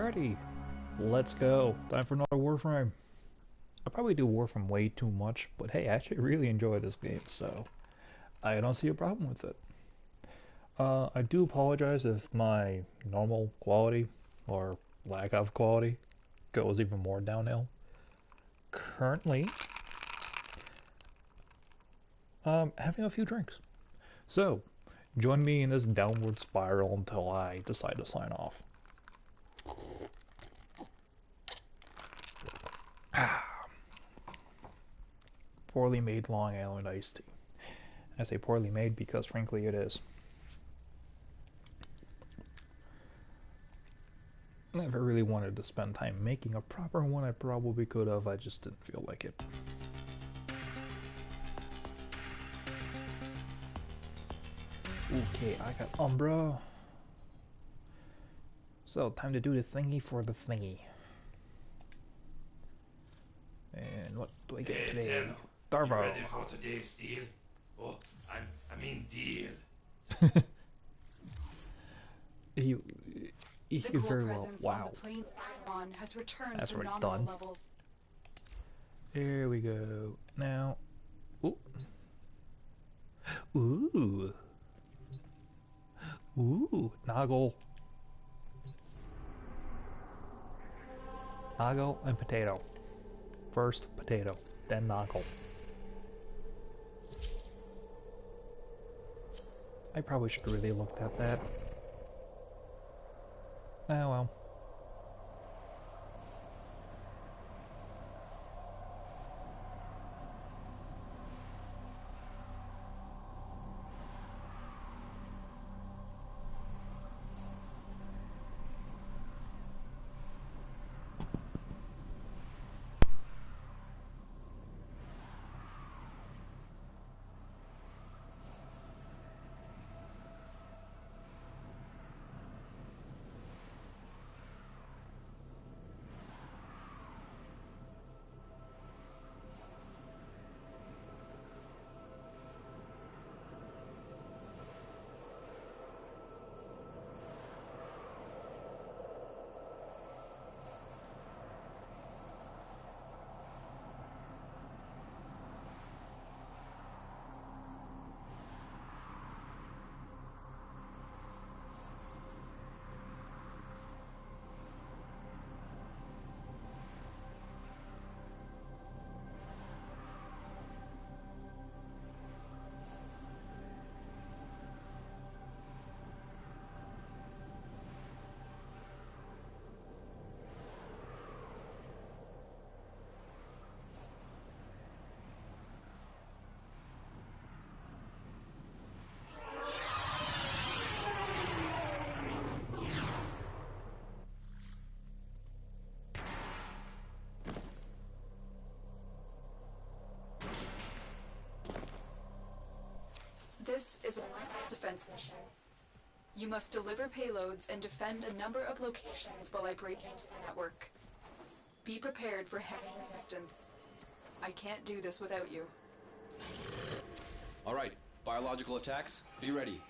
Alrighty, let's go. Time for another Warframe. I probably do Warframe way too much, but hey, I actually really enjoy this game, so I don't see a problem with it. I do apologize if my normal quality, or lack of quality, goes even more downhill. Currently, having a few drinks. So, join me in this downward spiral until I decide to sign off. Poorly made Long Island iced tea. I say poorly made because frankly it is. If I really wanted to spend time making a proper one, I probably could have, I just didn't feel like it. Okay, I got Umbra. So, time to do the thingy for the thingy. And what do I get today? Tenno, Darvo. you ready for today's deal? Oh, I mean deal. He could very well. Wow. Has returned That's to already nominal done. level. Here we go. Now. Ooh. Ooh. Ooh. Noggle. Noggle and potato. First potato, then Noggle. I probably should have really looked at that. Oh well. This is a defense mission. You must deliver payloads and defend a number of locations while I break into the network. Be prepared for heavy resistance. I can't do this without you. All right, biological attacks, be ready.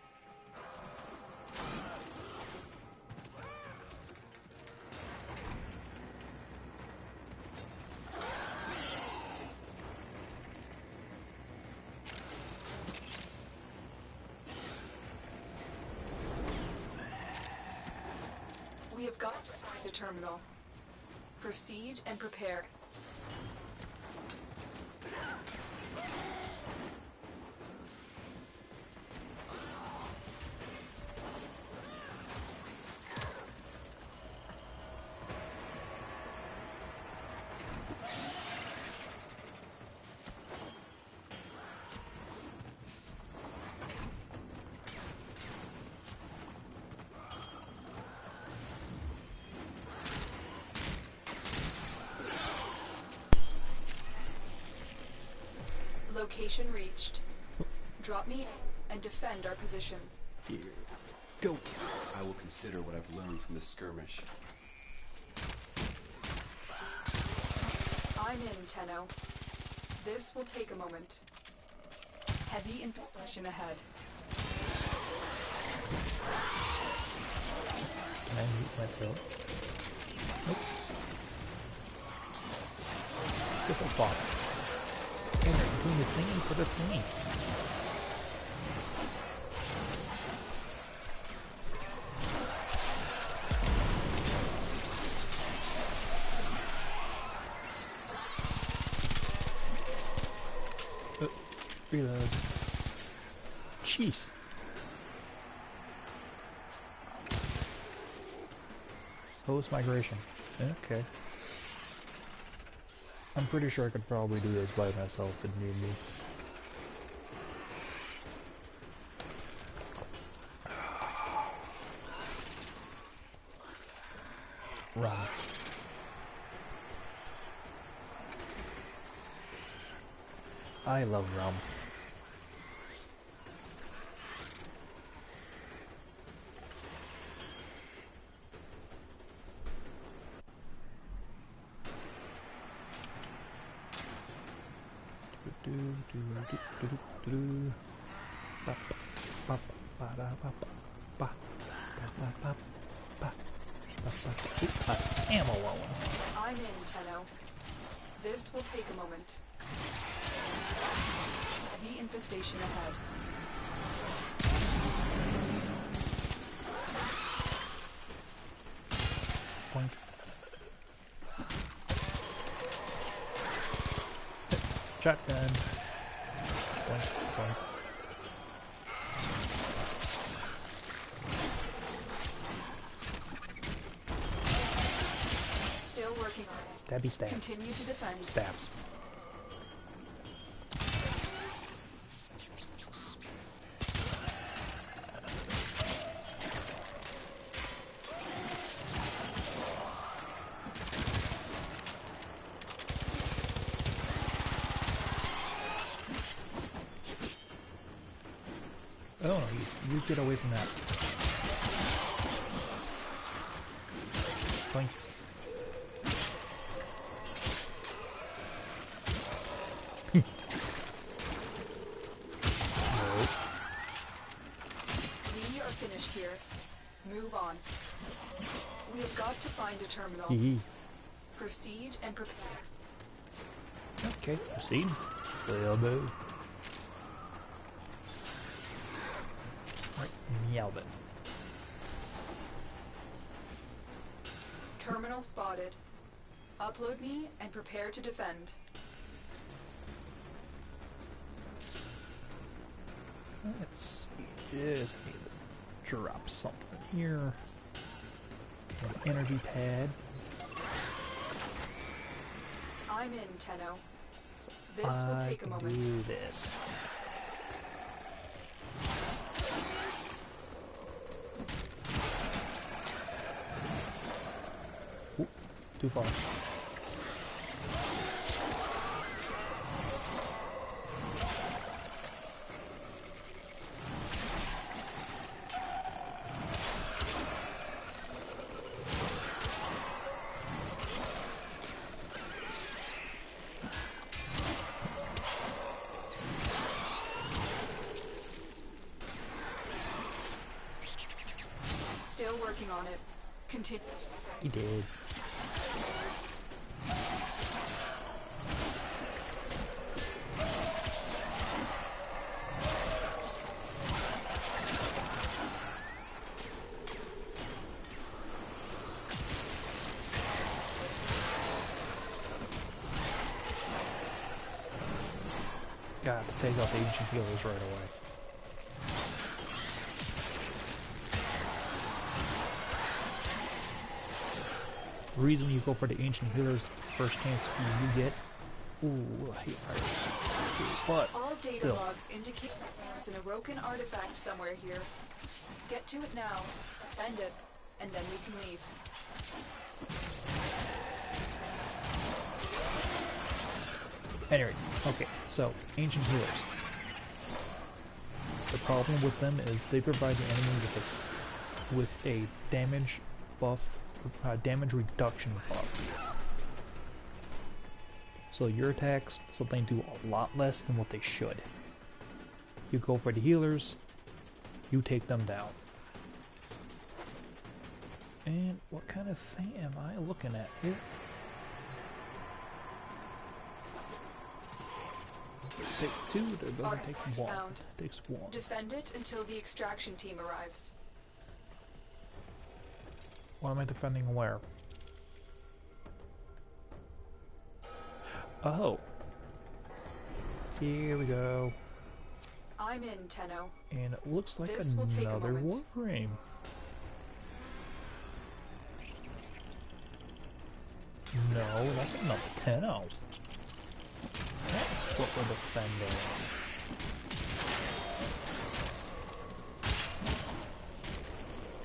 We have got to find the terminal. Proceed and prepare. Location reached. Drop me in and defend our position. Here. Go. I will consider what I've learned from this skirmish. I'm in, Tenno. This will take a moment. Heavy infestation ahead. Can I mute myself? Pistol pop. And they're doing the thingy for the thingy. Reload. Jeez. Host migration. Okay. I'm pretty sure I could probably do this by myself if need me. Rum. I love rum. Ammo low. I'm in, Tenno. This will take a moment. Heavy infestation ahead. Point. Shotgun. Point, point. Still working on it. Stabby stab. Continue to defend. Stabs. Oh, no, you get away from that. Boink. We are finished here. Move on. We have got to find a terminal. Hee Proceed and prepare. Okay, proceed. Will do. Right, meow then. Terminal spotted. Upload me and prepare to defend. Let's just need to drop something here. An energy pad. I'm in, Tenno. This will take a I can moment. do this. Oop, too far. Still working on it. Continue. He did. Got to take out the ancient healers right away. The reason you go for the ancient healers, first chance you get. Ooh, I hate pirates. But All data still. logs indicate there's an Orokin artifact somewhere here. Get to it now, defend it, and then we can leave. Anyway, okay, so ancient healers. The problem with them is they provide the enemy with a damage buff, damage reduction buff. So your attacks, so they do a lot less than what they should. You go for the healers, you take them down. And what kind of thing am I looking at here? Take two, it doesn't take Artifact one. found. It takes one. Defend it until the extraction team arrives. What am I defending where? Oh. Here we go. I'm in, Tenno. And it looks like This will take a another moment. Warframe. No, that's another Tenno. That's what we're defending.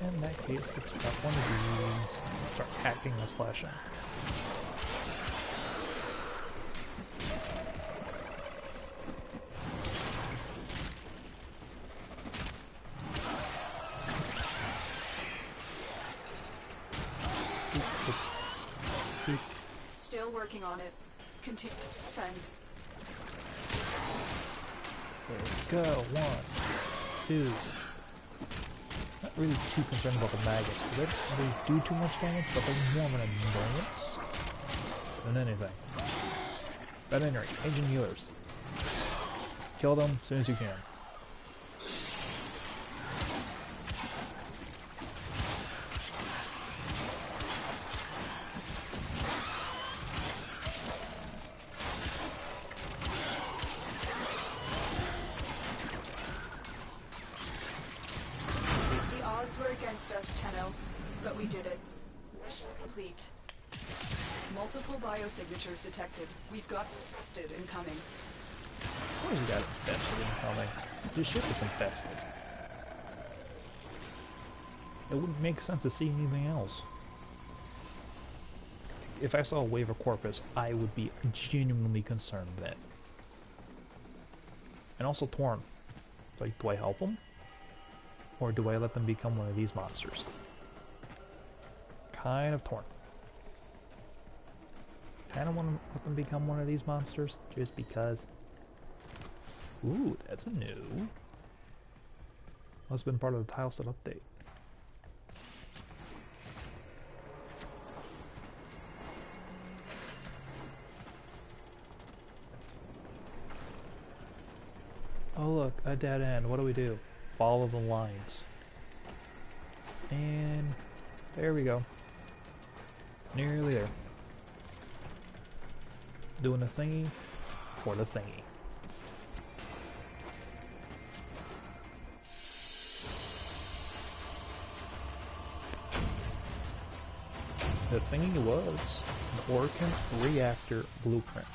In that case, let's grab one of these and start hacking and slashing. Still working on it. Continue to defend. There we go. 1, 2. Not really too concerned about the maggots, because they don't really do too much damage, but they're more of an annoyance than anything. But anyway, engineers. Kill them as soon as you can. The odds were against us, Tenno, but we did it. Mission complete. Multiple biosignatures detected. We've got infested incoming. Of course you got infested incoming. Your ship is infested. It wouldn't make sense to see anything else. If I saw a wave of corpus, I would be genuinely concerned then. And also torn. Like, do I help them? Or do I let them become one of these monsters? Kind of torn. Kind of want to let them become one of these monsters, just because. Ooh, that's a new. Must have been part of the tileset update. Oh look, a dead end. What do we do? Follow the lines. And there we go. Nearly there. Doing the thingy for the thingy. The thingy was an Orkan reactor blueprint.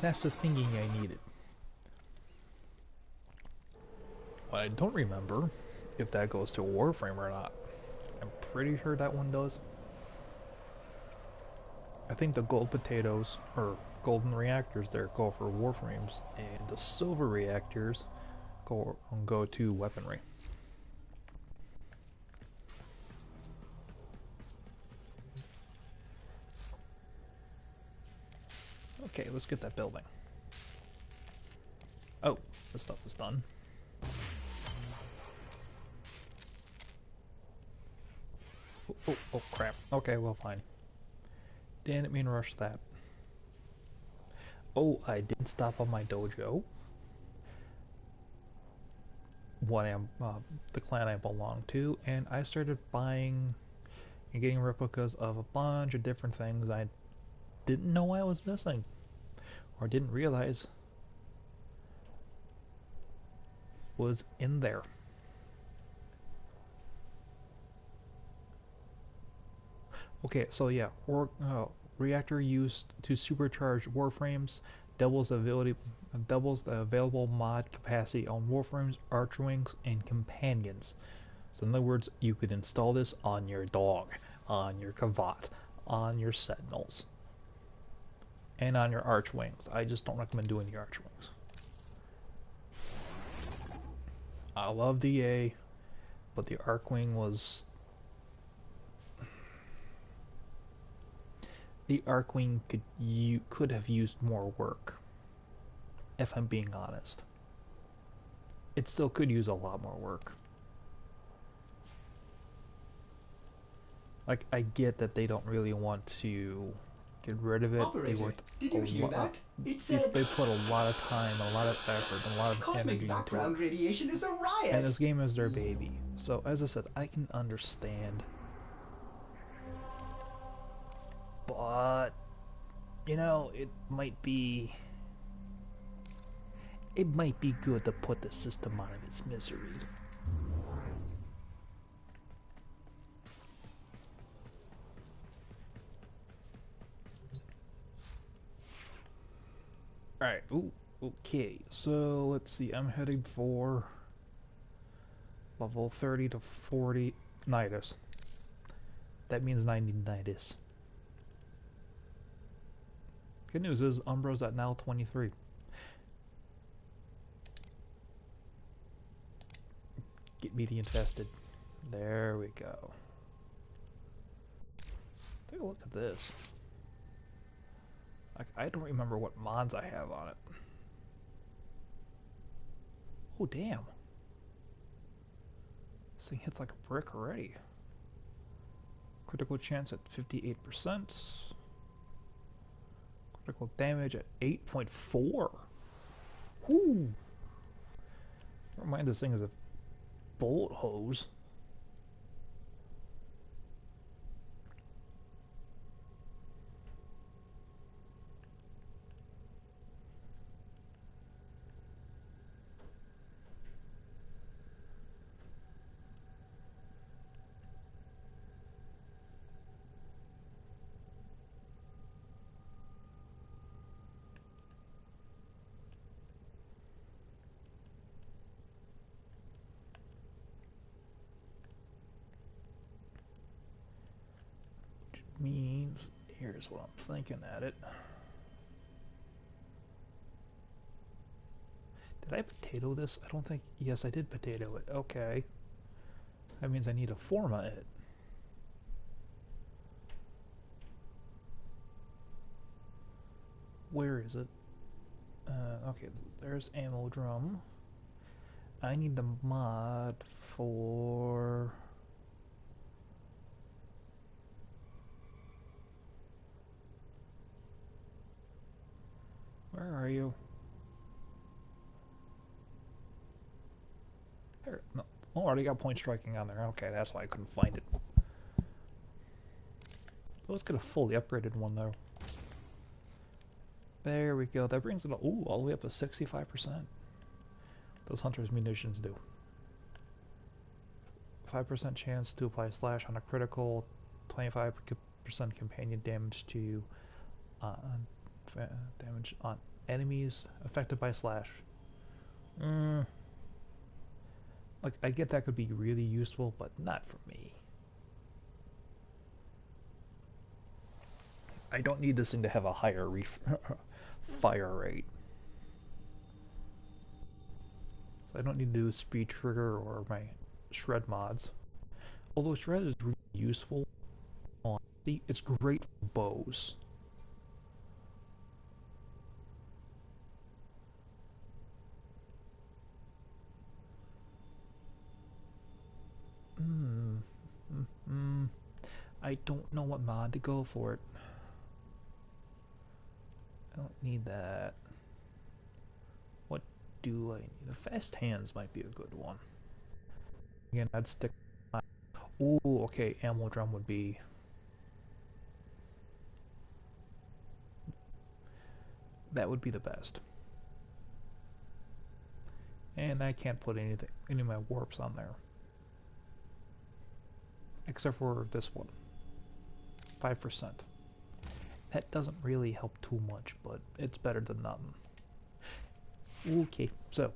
That's the thingy I needed. What I don't remember if that goes to a Warframe or not. I'm pretty sure that one does. I think the gold potatoes, or golden reactors there, go for Warframes, and the silver reactors go to weaponry. Okay, let's get that building. Oh, this stuff is done. Oh, crap. Okay, well, fine. Didn't mean to rush that. Oh, I did stop on my dojo. The clan I belong to, and I started buying and getting replicas of a bunch of different things I didn't know I was missing, or didn't realize was in there. Okay, so yeah, reactor used to supercharge Warframes, doubles the available mod capacity on Warframes, Archwings, and Companions. So in other words, you could install this on your dog, on your Kavat, on your Sentinels, and on your Archwings. I just don't recommend doing the Archwings. I love DA, but the Archwing was... The Archwing could have used more work, if I'm being honest. It still could use a lot more work. Like, I get that they don't really want to get rid of it. They Operator, worked did a you hear lot. that? It said, They put a lot of time, a lot of effort, and a lot of cosmic energy into it. background radiation is a And riot! this game is their baby. So, as I said, I can understand. But, you know, it might be good to put the system out of its misery. Alright, ooh, okay. So, let's see, I'm heading for level 30 to 40 Nidus. That means 90 Nidus. Good news is, Umbro's at now 23. Get me the infested. There we go. Take a look at this. Like, I don't remember what mods I have on it. Oh, damn. This thing hits like a brick already. Critical chance at 58%. Critical damage at 8.4. Whoo! Remind this thing is a bullet hose. Means, here's what I'm thinking at it. Did I potato this? I don't think, yes I did potato it, okay. That means I need to forma it. Where is it? Okay, there's ammo drum. I need the mod for... Where are you? There, no. Oh, I already got point striking on there. Okay, that's why I couldn't find it. Let's get a fully upgraded one though. There we go. That brings it all the way up to 65%. Those hunter's munitions do. 5% chance to apply slash on a critical, 25% companion damage to damage on enemies affected by slash. Like, I get that could be really useful, but not for me. I don't need this thing to have a higher fire rate. So I don't need to do speed trigger or my shred mods. Although shred is really useful, it's great for bows. I don't know what mod to go for it. I don't need that. What do I need? The fast hands might be a good one. Again, I'd stick. Ooh, okay, ammo drum would be. That would be the best. And I can't put any of my warps on there. Except for this one. 5%. That doesn't really help too much, but it's better than nothing. Okay, so.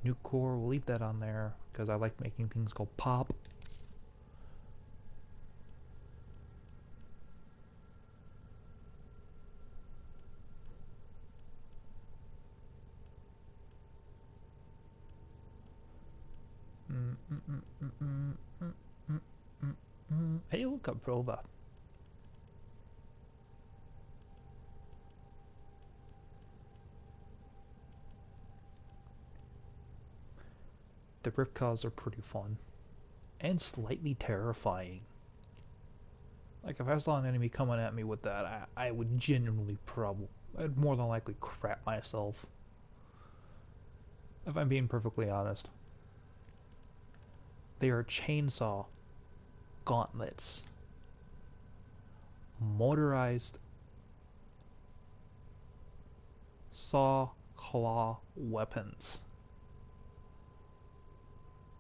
New core, we'll leave that on there, because I like making things go pop. Hey, look up, Proba. The rip calls are pretty fun. and slightly terrifying. Like if I saw an enemy coming at me with that, I would genuinely I'd more than likely crap myself. If I'm being perfectly honest. They are chainsaw gauntlets. Motorized saw claw weapons.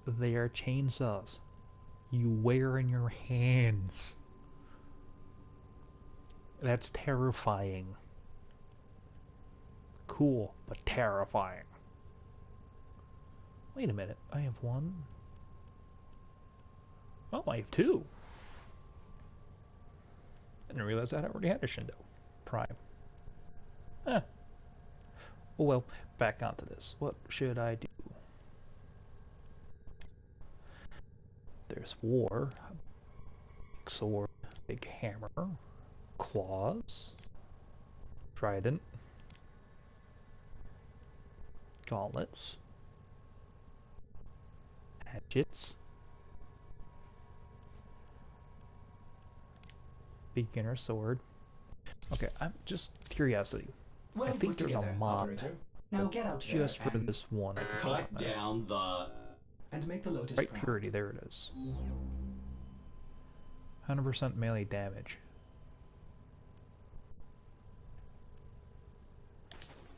They are chainsaws you wear in your hands. That's terrifying. Cool, but terrifying. Wait a minute, I have one. Oh, I have two. I didn't realize that I already had a Shindo Prime. Huh. Oh well, back onto this. What should I do? There's war, big sword, big hammer, claws, trident, gauntlets, hatchets, beginner sword. Okay, I'm just curiosity. Well I think put there's a together, mod operator. Now get out there just for and this one. I could put cut on there. down the and make the Lotus Right proud. purity, there it is. 100% melee damage.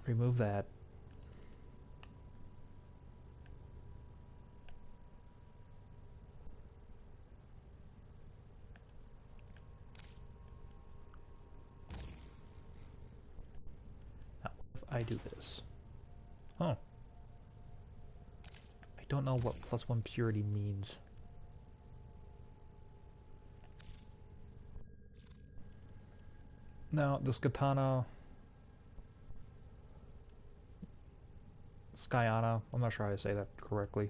Remove that. Now, if I do this. Oh. I don't know what +1 purity means. Now, this katana... Skyana, I'm not sure how to say that correctly.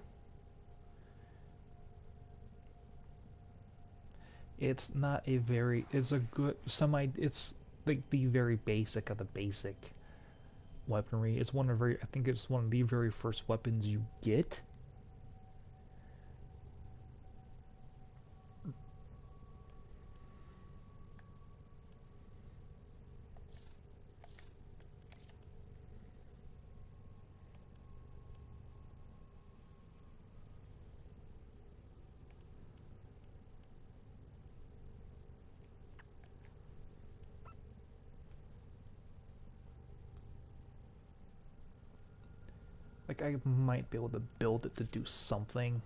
It's not a very... It's a good... It's like the very basic of the basic weaponry. It's one of I think it's one of the very first weapons you get. Like, I might be able to build it to do something.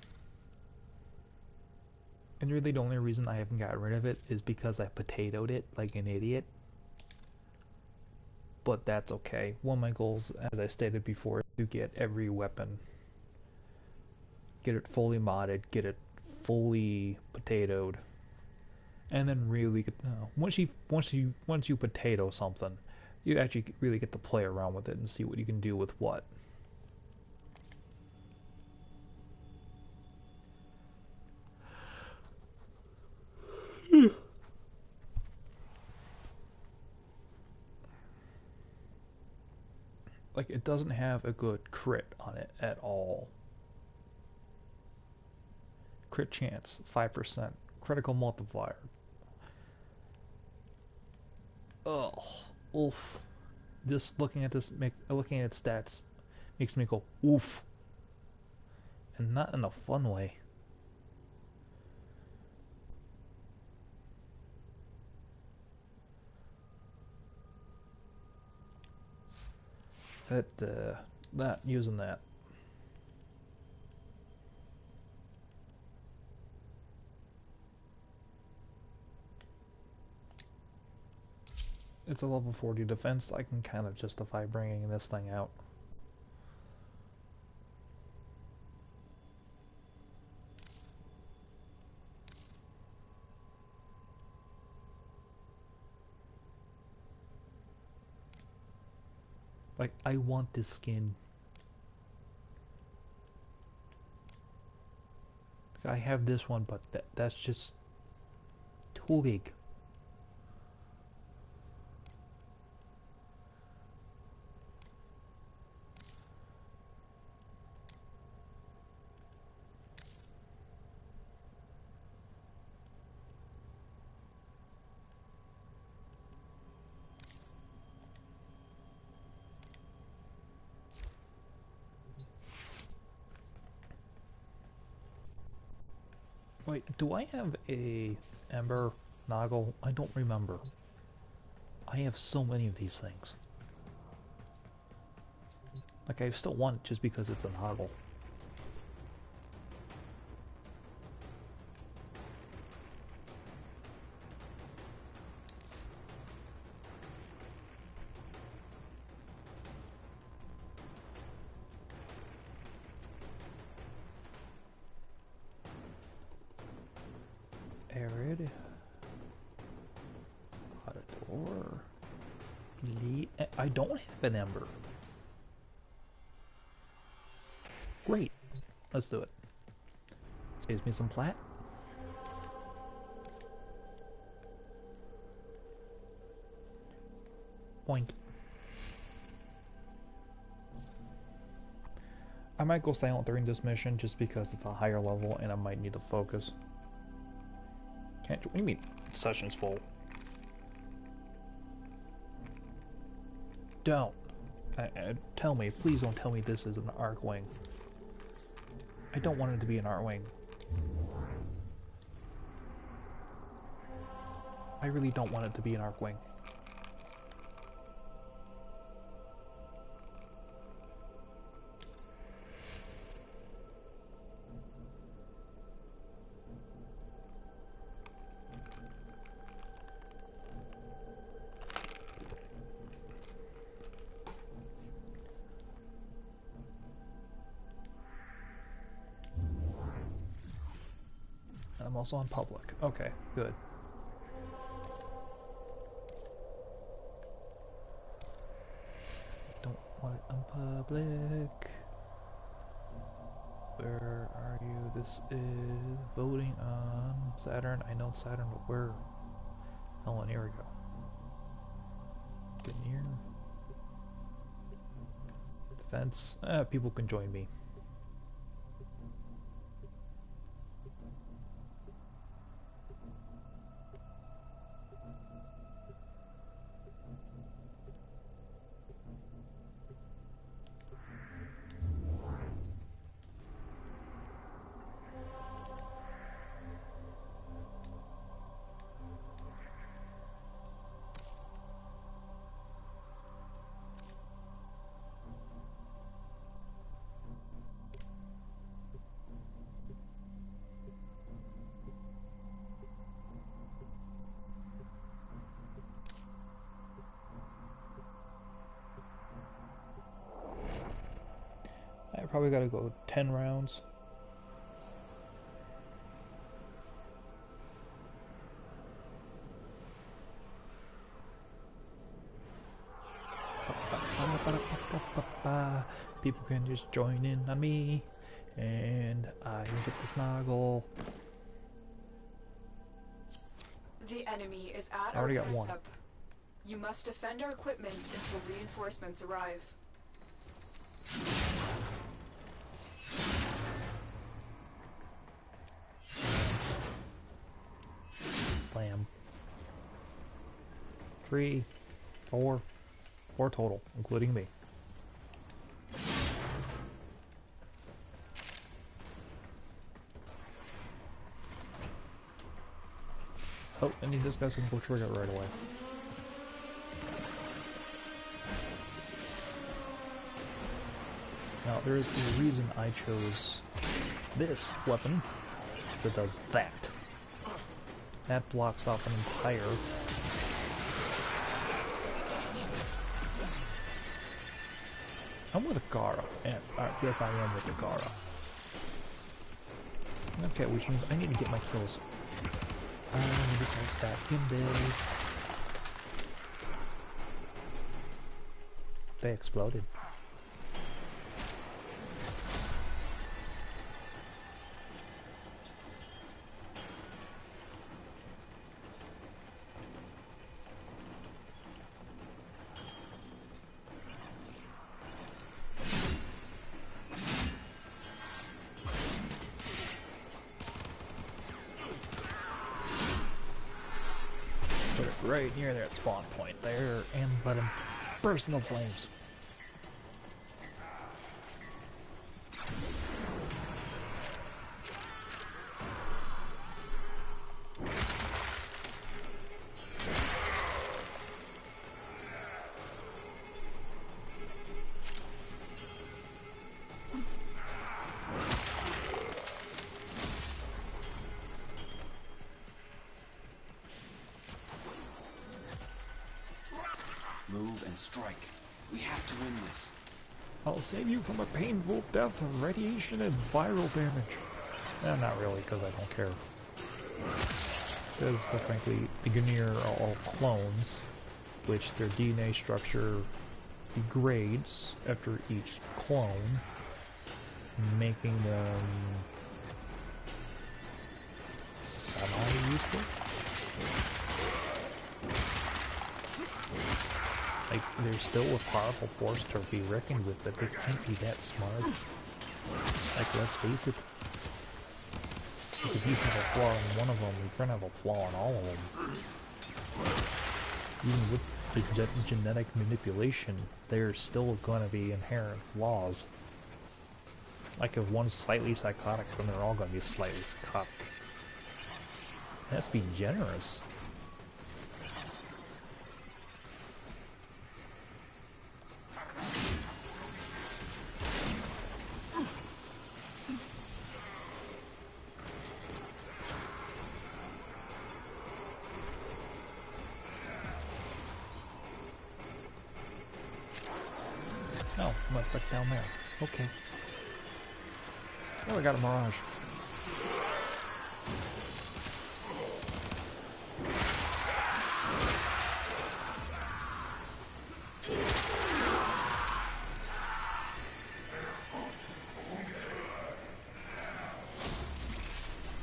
And really the only reason I haven't got rid of it is because I potatoed it like an idiot. But that's okay. One of my goals, as I stated before, is to get every weapon. Get it fully modded, get it fully potatoed. And then really get, once you potato something, you actually really get to play around with it and see what you can do with what. Like, it doesn't have a good crit on it at all. Crit chance, 5%. Critical multiplier. Ugh. Oof. Looking at its stats makes me go, oof. And not in a fun way. Not using that. It's a level 40 defense. I can kind of justify bringing this thing out. Like, I want this skin. I have this one, but that's just too big. Wait, do I have a Ember Noggle? I don't remember. I have so many of these things. Like, I still want it just because it's a Noggle. Arid. Hot door. Elite. I don't have an Ember. Great. Let's do it. Saves me some plat. Boink. I might go silent during this mission just because it's a higher level and I might need to focus. Can't. What do you mean? Session's full. Don't. Tell me. Please don't tell me this is an arc wing. I don't want it to be an arc wing. I really don't want it to be an arc wing. I'm also on public. Okay, good. Don't want it on public. Where are you? This is voting on Saturn. I know Saturn, but where? Oh, and here we go. Get near. Defense. People can join me. I probably gotta go 10 rounds. People can just join in on me, and I can get the snoggle. The enemy is at I our already got one. doorstep. You must defend our equipment until reinforcements arrive. Slam. 3, 4 total, including me. Oh, I need this guy's gonna go trigger right away. Now, there is a reason I chose this weapon that does that. That blocks off an entire... I'm with a Gara, and yes, I am with a Gara. Okay, which means I need to get my kills. I need to start stacking this. They exploded. Put it right near their spawn point there, and let them burst into flames. strike. We have to win this. I'll save you from a painful death of radiation and viral damage. Not really, because I don't care. Because, quite frankly, the Gunir are all clones, which their DNA structure degrades after each clone, making them semi-useless. Like, they're still a powerful force to be reckoned with, but they can't be that smart. Like, let's face it. Like, if you have a flaw in one of them, you're gonna have a flaw in all of them. Even with the genetic manipulation, there's still gonna be inherent flaws. Like, if one's slightly psychotic, then they're all gonna be slightly psychotic. It has to be generous. Oh, I'm back down there. Okay. Oh, I got a mirage.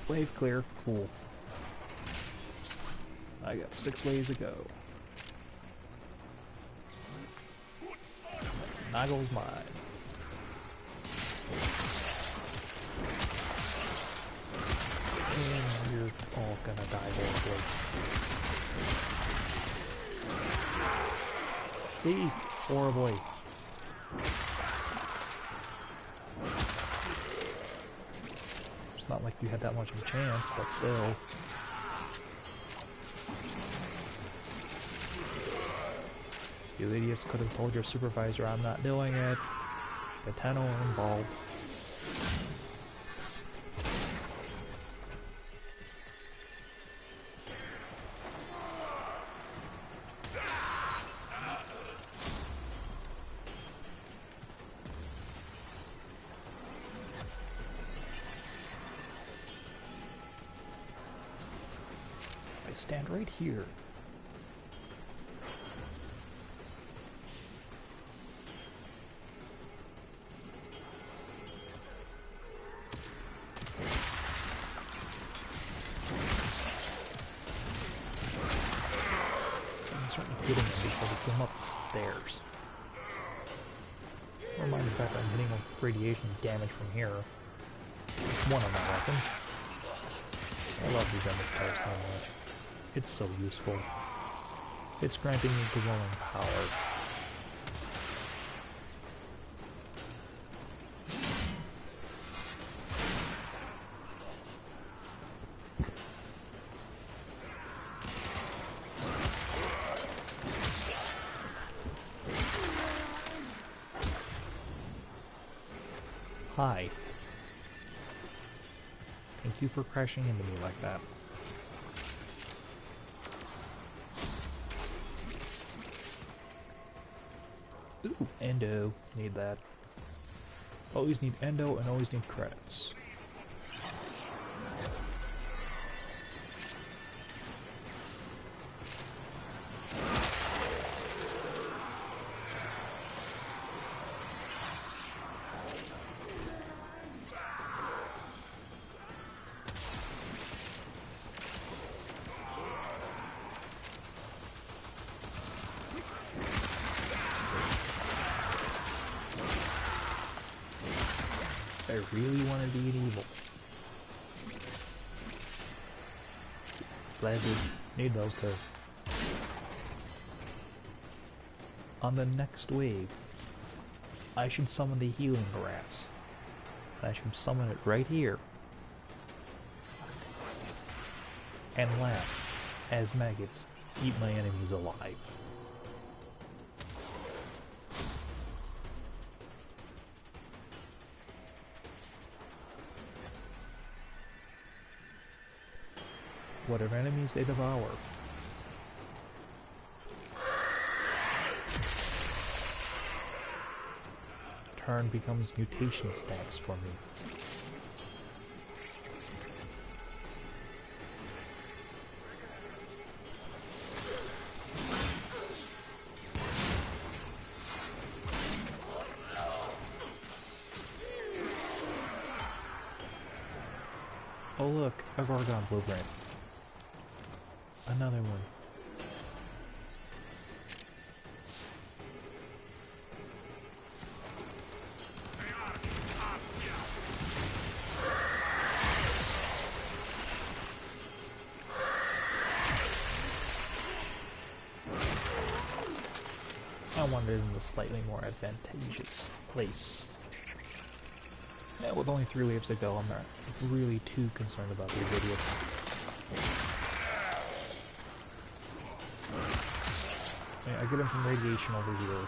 Wave clear. Cool. I got 6 waves to go. Nagel's mine. And you're all gonna die horribly. See? Horribly. It's not like you had that much of a chance, but still. You idiots could have told your supervisor I'm not doing it. The 10 are involved. I stand right here. Getting him before we come up the stairs. Never mind the fact that I'm getting radiation damage from here. It's one of my weapons. I love these MSTARs so much. It's so useful. It's granting me glowing power. Hi. Thank you for crashing into me like that. Ooh, endo. Need that. Always need endo and always need credits. I really want to be an evil. Lasers, need those too. On the next wave, I should summon the healing grass. I should summon it right here. And laugh as maggots eat my enemies alive. Whatever enemies they devour. turn becomes mutation stacks for me. Oh look, a Gorgon blueprint. Another one. I wanted it in a slightly more advantageous place. Yeah, with only 3 waves to go, I'm not really too concerned about these idiots. Yeah, I get them from radiation over here.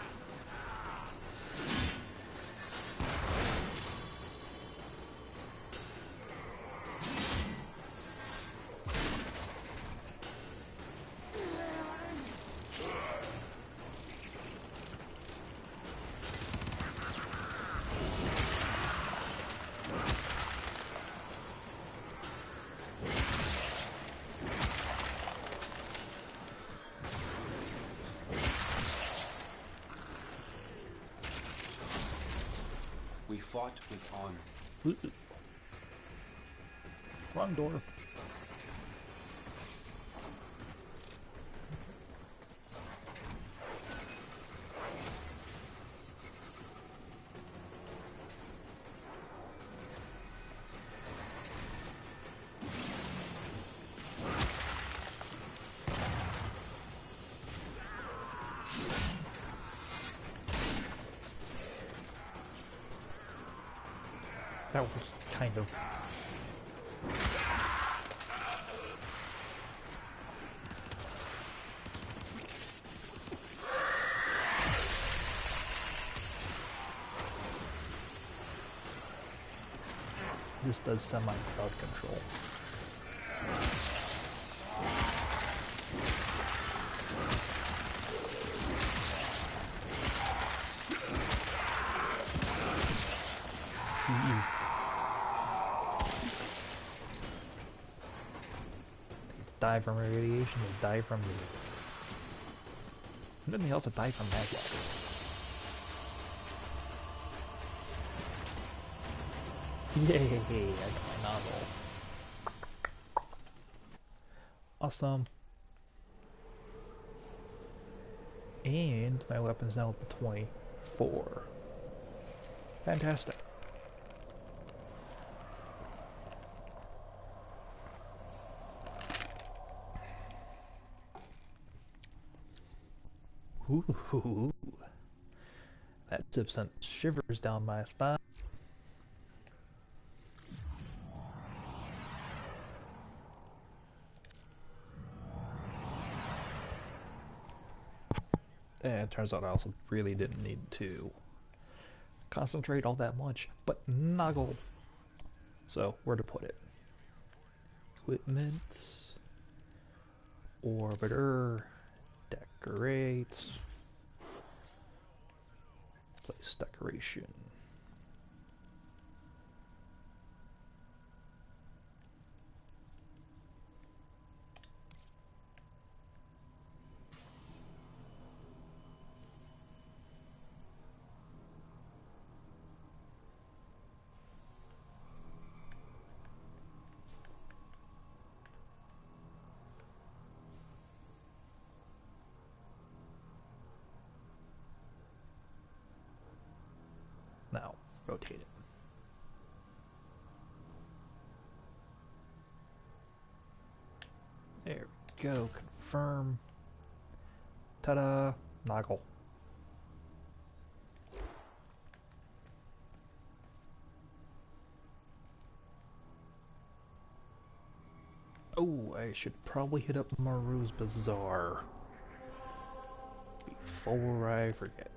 We fought with honor. Ooh. Wrong door. That was kind of... This does semi-crowd control. Die from radiation, they die from me. And then they also die from maggots. Yay, I got my novel. Awesome. And my weapon's now up to 24. Fantastic. Ooh, that tip sent shivers down my spine. And it turns out I also really didn't need to concentrate all that much, but Noggle. So, where to put it? Equipment, orbiter, decorate, place decoration. Now, rotate it. There we go, confirm. Ta-da, Noggle. Oh, I should probably hit up Maru's Bazaar before I forget.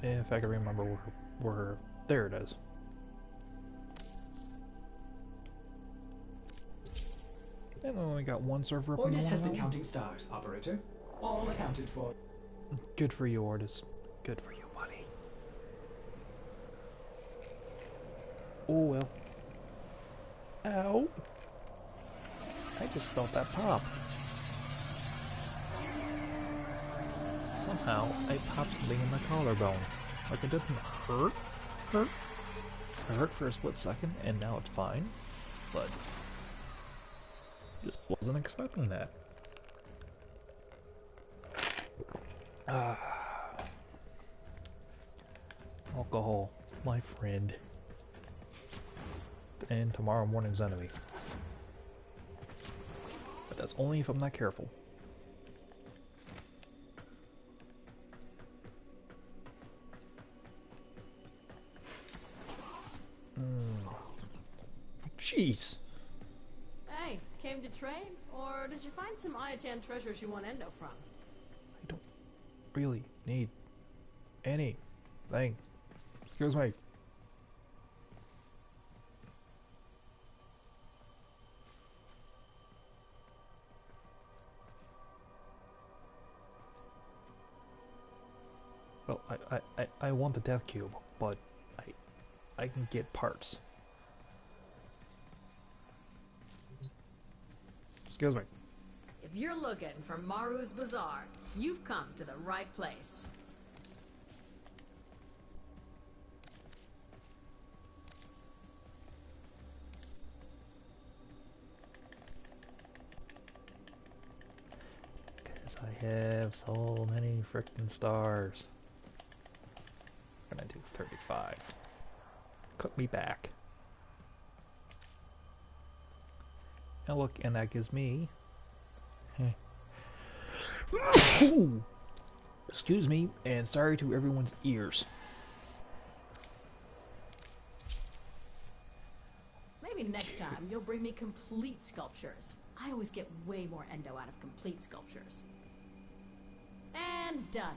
If I can remember where there it is. And we only got one server up in the Ordis has been world. counting stars, operator. All accounted for. Good for you, Ordis. Good for you, buddy. Oh well. Ow! I just felt that pop. Somehow, I popped something in my collarbone. Like it didn't hurt. It hurt for a split second, and now it's fine. But just wasn't expecting that. Alcohol, my friend. And tomorrow morning's enemy. But that's only if I'm not careful. Jeez. Hey, came to trade? Or did you find some Iatan treasures you want Endo from? I don't really need anything. Excuse me. Well, I want the death cube, but I can get parts. Excuse me. If you're looking for Maru's Bazaar, you've come to the right place. Because I have so many frickin' stars. I'm gonna do 35. Cook me back. And look, and that gives me... Excuse me, and sorry to everyone's ears. Maybe next time you'll bring me complete sculptures. I always get way more Endo out of complete sculptures. And done.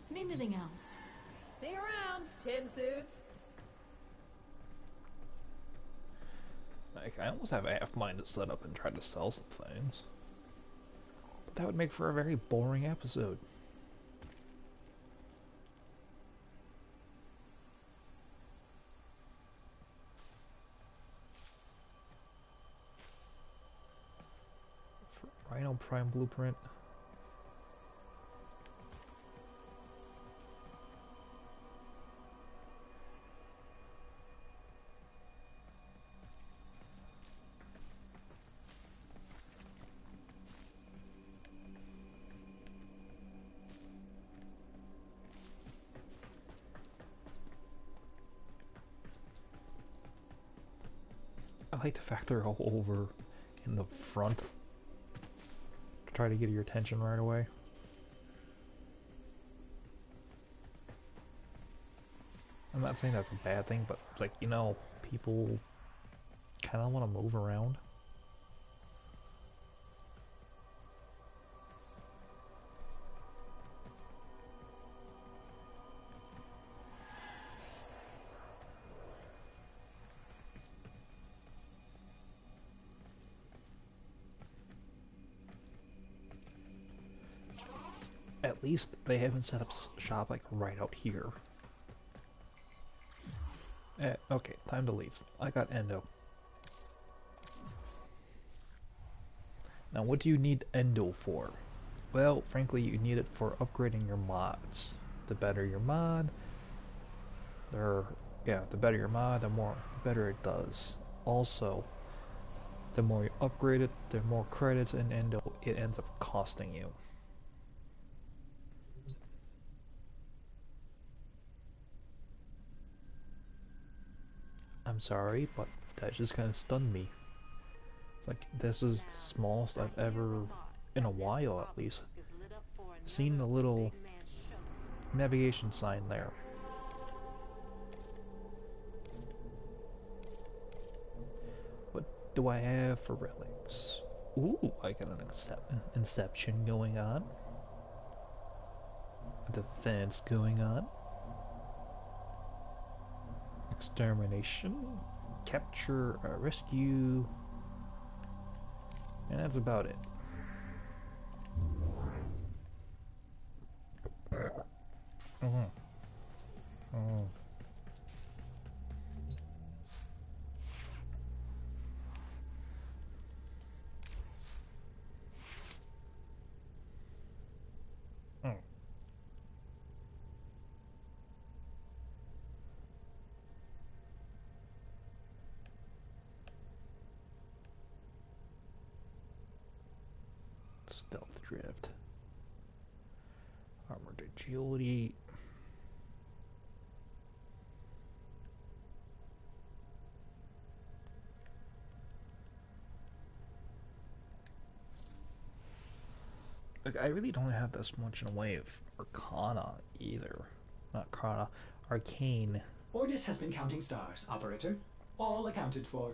Need anything else? See you around, tin suit. Like, I almost have a half mind to set up and try to sell some things. But that would make for a very boring episode. Rhino Prime Blueprint. I like the fact they're all over in the front to try to get your attention right away. I'm not saying that's a bad thing, but like, you know, people kind of want to move around. At least they haven't set up shop like right out here. Okay, time to leave. I got Endo. Now what do you need Endo for? Well, frankly, you need it for upgrading your mods. The better your mod, the better your mod, the better it does. Also, the more you upgrade it, the more credits and Endo it ends up costing you. I'm sorry, but that just kind of stunned me. It's like, this is the smallest I've ever, in a while at least, seen the little navigation sign there. What do I have for relics? Ooh, I got an Inception going on. A defense going on. extermination, capture, rescue, and that's about it. Stealth drift, armored agility. Like, I really don't have this much in the way of Arcana either. Not Arcana, Arcane. Ordis has been counting stars, operator. All accounted for.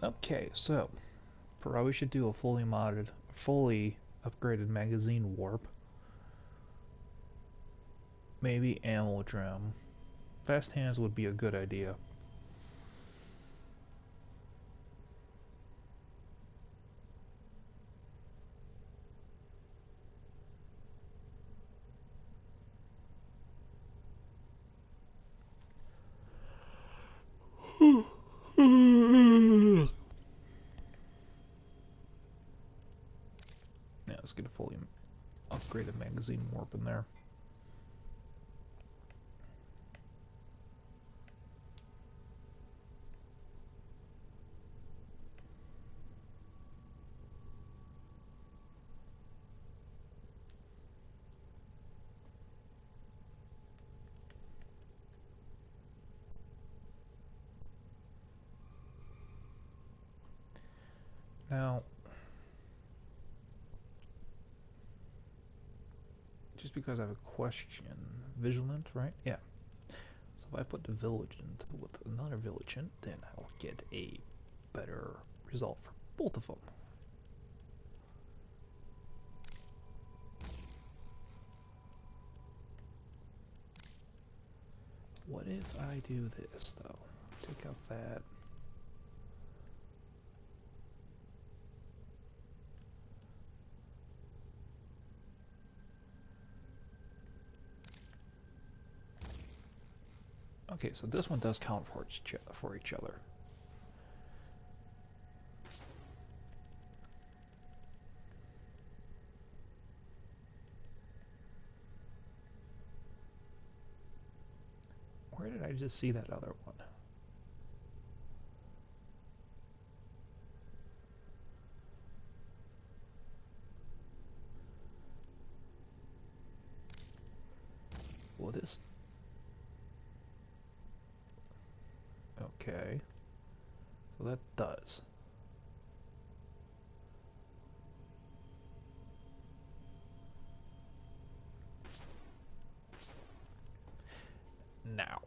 Okay, so probably should do a fully modded, fully upgraded magazine warp. Maybe ammo drum. Fast hands would be a good idea. Yeah, let's get a fully upgraded magazine warp in there. Now, just because I have a question, vigilant, right? Yeah. So if I put the vigilant with another vigilant, then I'll get a better result for both of them. What if I do this though? Take out that. Okay, so this one does count for each other. Where did I just see that other one? Well, this... Okay. So that does. Now.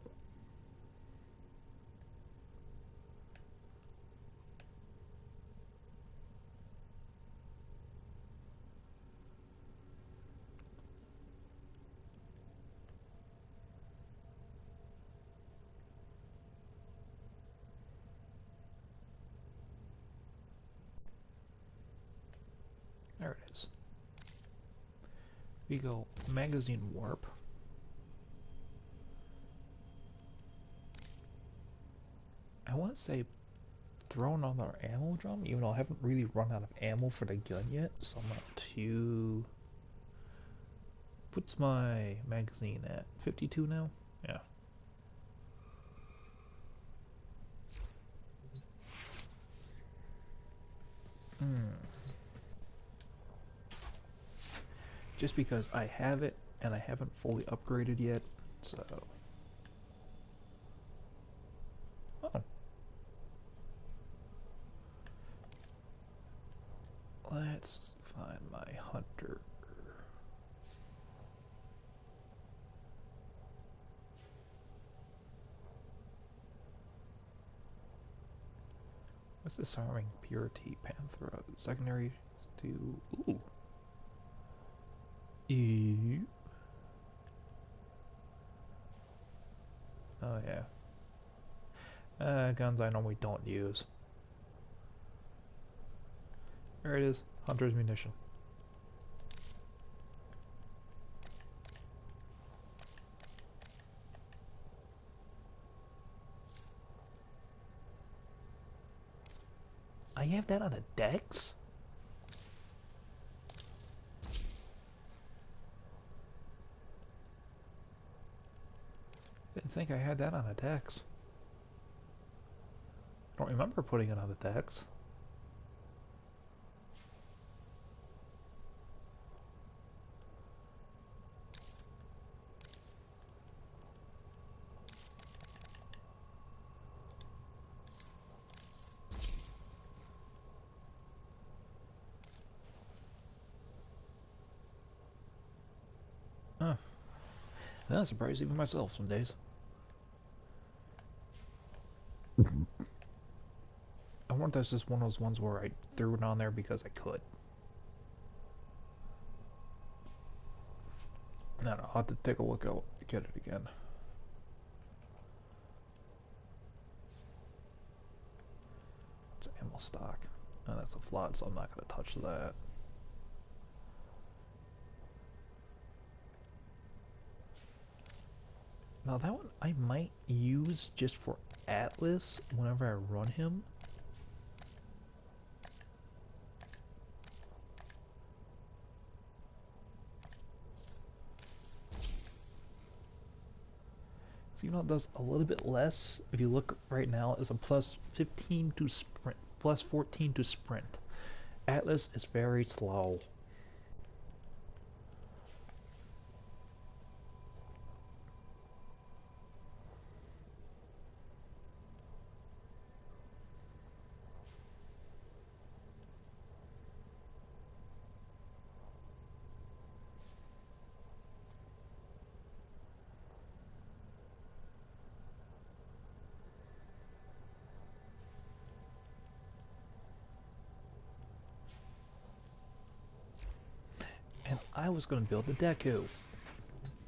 There it is. We go magazine warp. I want to say throw another ammo drum, even though I haven't really run out of ammo for the gun yet, so I'm not too... What's my magazine at? 52 now? Yeah. Just because I have it and I haven't fully upgraded yet, so... Oh. Let's find my hunter. What's disarming purity Panthera? Secondary to ooh. Ew. Oh yeah. Guns I normally don't use. There it is. Hunter's munition. I have that on the decks? Didn't think I had that on the decks. Don't remember putting it on the decks. Huh. That surprises even myself some days. I wonder if that's just one of those ones where I threw it on there because I could. I don't know, I'll have to take a look at it again. It's ammo stock. Oh, that's a flood, so I'm not going to touch that. Now that one I might use just for Atlas whenever I run him. So, you know, it does a little bit less. If you look right now, it's a plus 15 to sprint, plus 14 to sprint. Atlas is very slow. And I was going to build the Deku.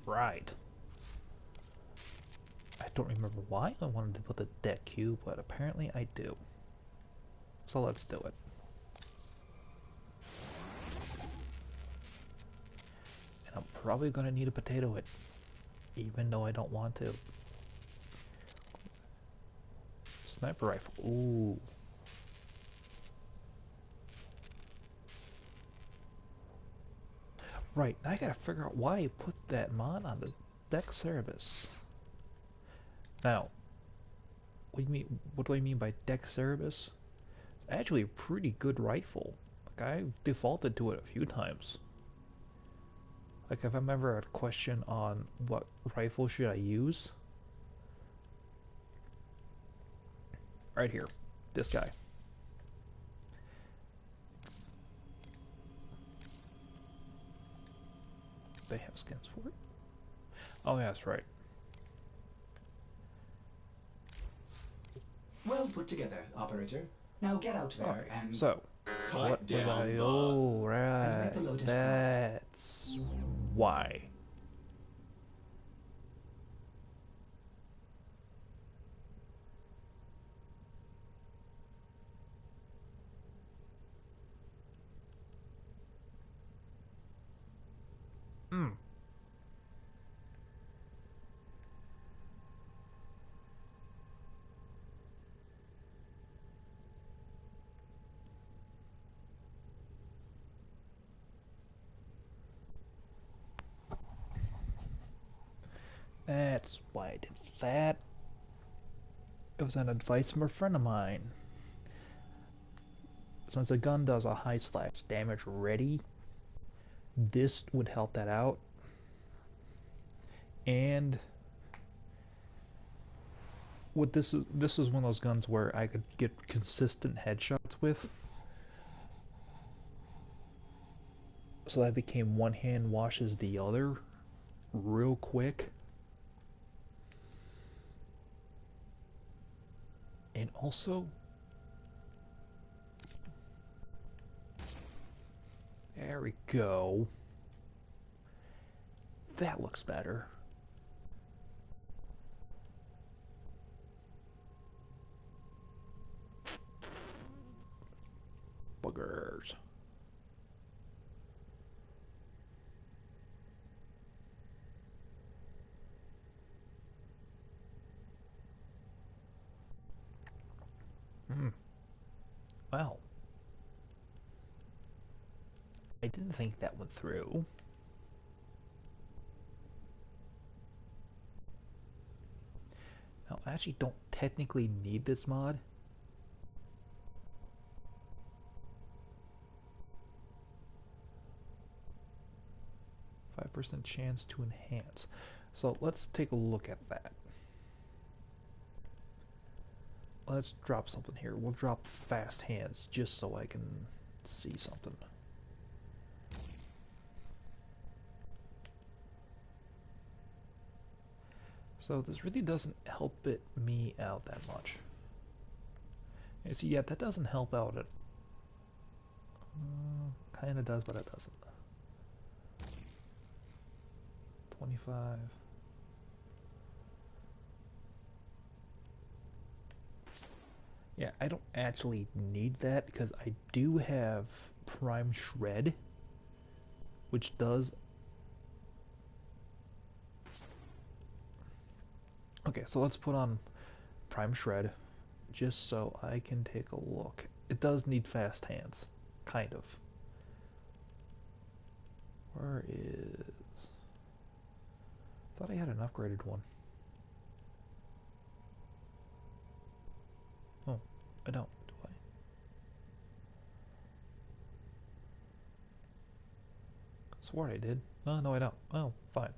Right. I don't remember why I wanted to put the Deku, but apparently I do. So let's do it. And I'm probably going to need a potato it, even though I don't want to. Sniper rifle. Ooh. Right, I gotta figure out why I put that mod on the Dex Cerebus. Now, what do I mean by Dex Cerebus? It's actually a pretty good rifle. Like, I've defaulted to it a few times. Like, if I'm ever at a question on what rifle should I use, right here, this guy. They have skins for it? Oh, yeah, that's right. Well put together, operator. Now get out there Alright, and so, what was I... Oh, right, the Lotus that's why. Hmm. That's why I did that. It was an advice from a friend of mine. Since a gun does a high slash damage ready, this would help that out. And what this is one of those guns where I could get consistent headshots with. So that became one hand washes the other real quick. And also, There we go. That looks better. Buggers. Well, I didn't think that went through. Now, I actually don't technically need this mod. %5 chance to enhance. So let's take a look at that. Let's drop something here. We'll drop fast hands just so I can see something. So this really doesn't help me out that much. You see, yeah, that doesn't help out at... kind of does, but it doesn't. 25. Yeah, I don't actually need that because I do have Prime Shred, which does... Okay, so let's put on Prime Shred just so I can take a look. It does need fast hands, kind of. Where is... Thought I had an upgraded one. Oh, I don't, do I? Swore I did. Oh, no, I don't. Oh, fine.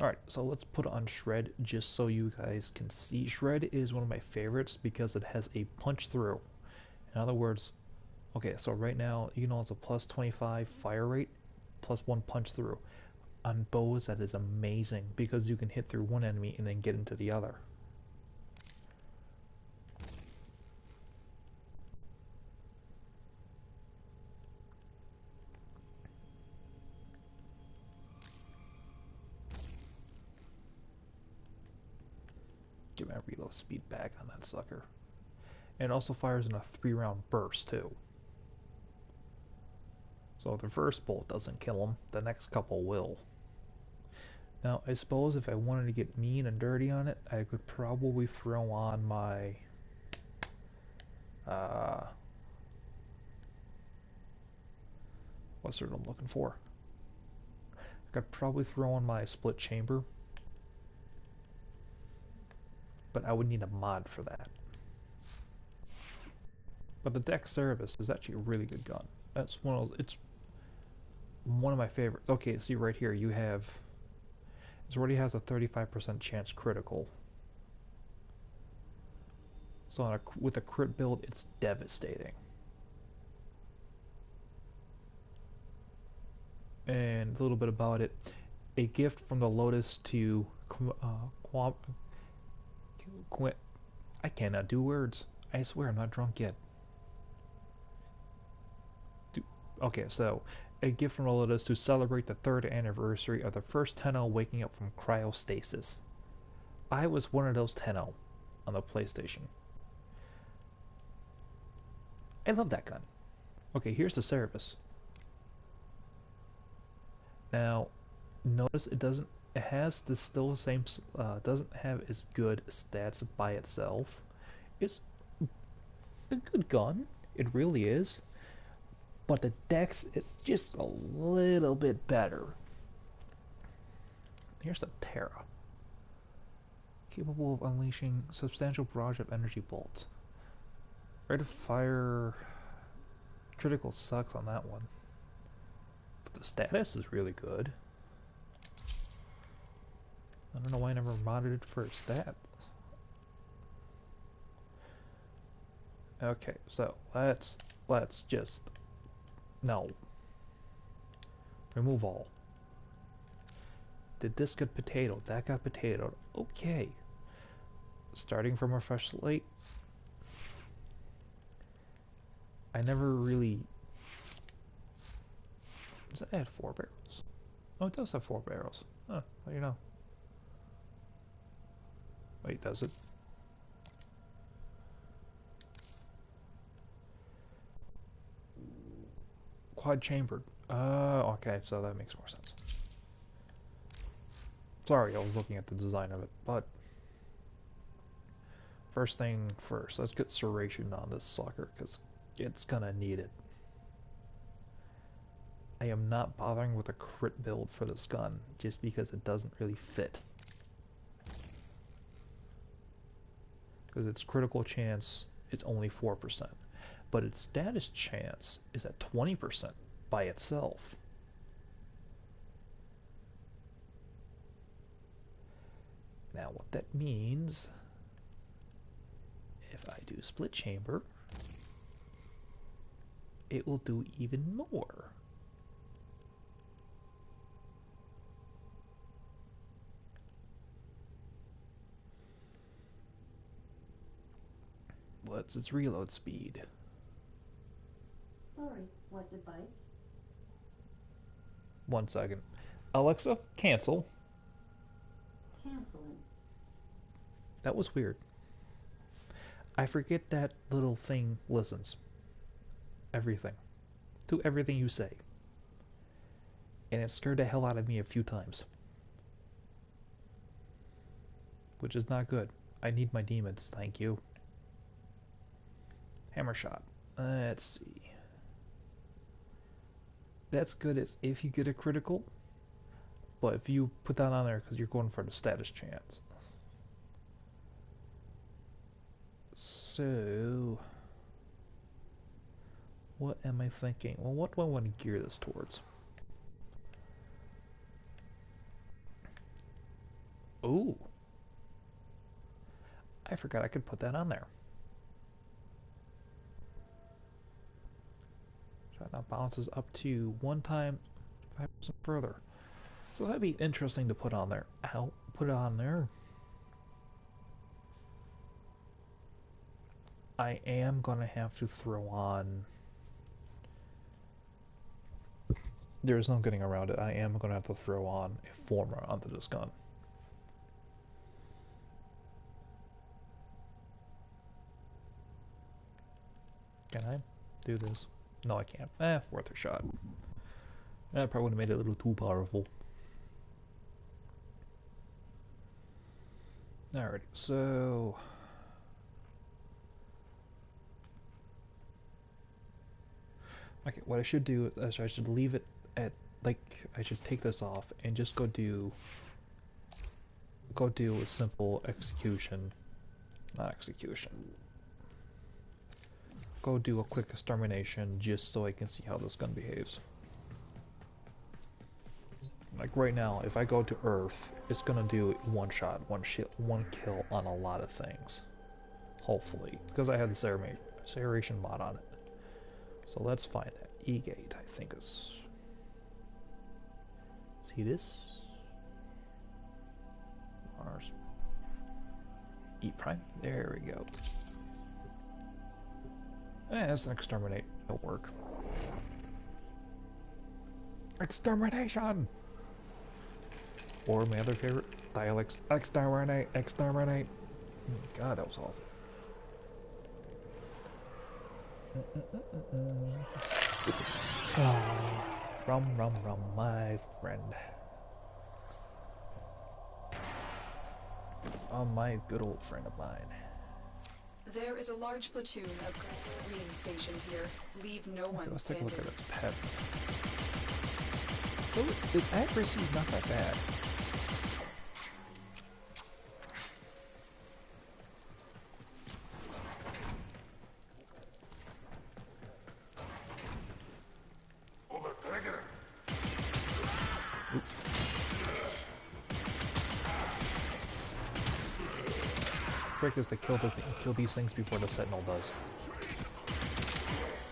Alright, so let's put on Shred just so you guys can see. Shred is one of my favorites because it has a punch through. In other words, okay, so right now, you know, it's a plus 25 fire rate, plus 1 punch through. On bows, that is amazing because you can hit through one enemy and then get into the other. Get my reload speed back on that sucker. And it also fires in a 3-round burst too. So if the first bolt doesn't kill him, the next couple will. Now, I suppose if I wanted to get mean and dirty on it, I could probably throw on my... what's the word I'm looking for? I could probably throw on my split chamber. But I would need a mod for that. But the Dex Service is actually a really good gun. That's it's one of my favorites. Okay, see right here, you have... It already has a 35% chance critical. So with a crit build, it's devastating. And a little bit about it. A gift from the Lotus to... I cannot do words. I swear I'm not drunk yet. Okay, so a gift from the Lotus to celebrate the 3rd anniversary of the first Tenno waking up from cryostasis. I was one of those Tenno on the PlayStation. I love that gun. Okay, here's the Cerebus. Now, notice it doesn't. It has the still the same. Doesn't have as good stats by itself. It's a good gun. It really is. But the Dex is just a little bit better. Here's the Terra. Capable of unleashing substantial barrage of energy bolts. Rate of fire... Critical sucks on that one. But the status is really good. I don't know why I never modded it for a stat. Okay, so let's just... No. Remove all. Did this get potatoed? That got potatoed. Okay. Starting from a fresh slate. I never really Does it add 4 barrels? Oh, it does have 4 barrels. Huh, how do you know? Wait, does it? Quad chambered. Okay, so that makes more sense. Sorry, I was looking at the design of it, but first thing first, let's get serration on this sucker, because it's gonna need it. I am not bothering with a crit build for this gun, just because it doesn't really fit. Because its critical chance is only 4%, but its status chance is at 20% by itself. Now what that means, if I do split chamber, it will do even more. What's its reload speed? Sorry, what device? 1 second. Alexa, cancel. Canceling. That was weird. I forget that little thing listens. Everything. To everything you say. And it scared the hell out of me a few times. Which is not good. I need my demons, thank you. Hammer shot. Let's see. That's good as if you get a critical. But if you put that on there because you're going for the status chance. So, what am I thinking? Well, what do I want to gear this towards? Ooh. I forgot I could put that on there. Shot now bounces up to 1 time 5% further. So that'd be interesting to put on there. I'll put it on there. I am gonna have to throw on. There's no getting around it. I am gonna have to throw on a former onto this gun. Can I do this? No, I can't. Worth a shot. That probably would have made it a little too powerful. Alright, so okay, what I should do is I should leave it at, like, I should take this off and just go do a simple execution. Not execution. Go do a quick extermination just so I can see how this gun behaves. Like right now, if I go to Earth, it's gonna do 1 shot, 1 kill on a lot of things. Hopefully, because I have the serration mod on it. So let's find that. E-gate, I think is. See this? Mars. E prime. There we go. That's an exterminate. It'll work. Extermination! Or my other favorite, dialects. Exterminate, exterminate. God, that was awful. Rum, rum, rum, my friend. Oh, my good old friend of mine. There is a large platoon of Green stationed here. Leave no Okay, one let's take a standing. look at its pet. So its accuracy is not that bad. Trick is to kill these things before the Sentinel does.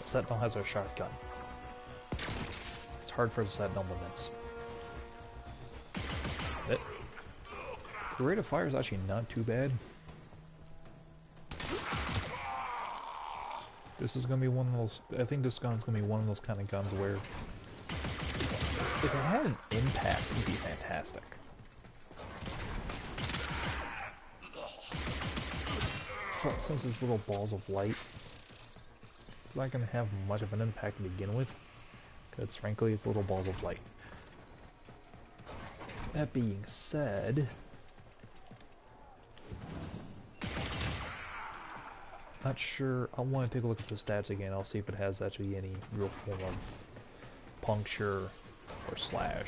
The Sentinel has a shotgun. It's hard for the Sentinel to miss. The rate of fire is actually not too bad. This is gonna be one of those. I think this gun's gonna be one of those kind of guns where If it had an impact, it would be fantastic. But since it's little balls of light, it's not going to have much of an impact to begin with, because frankly, it's little balls of light. That being said, not sure. I want to take a look at the stats again. I'll see if it has actually any real form of puncture or slash.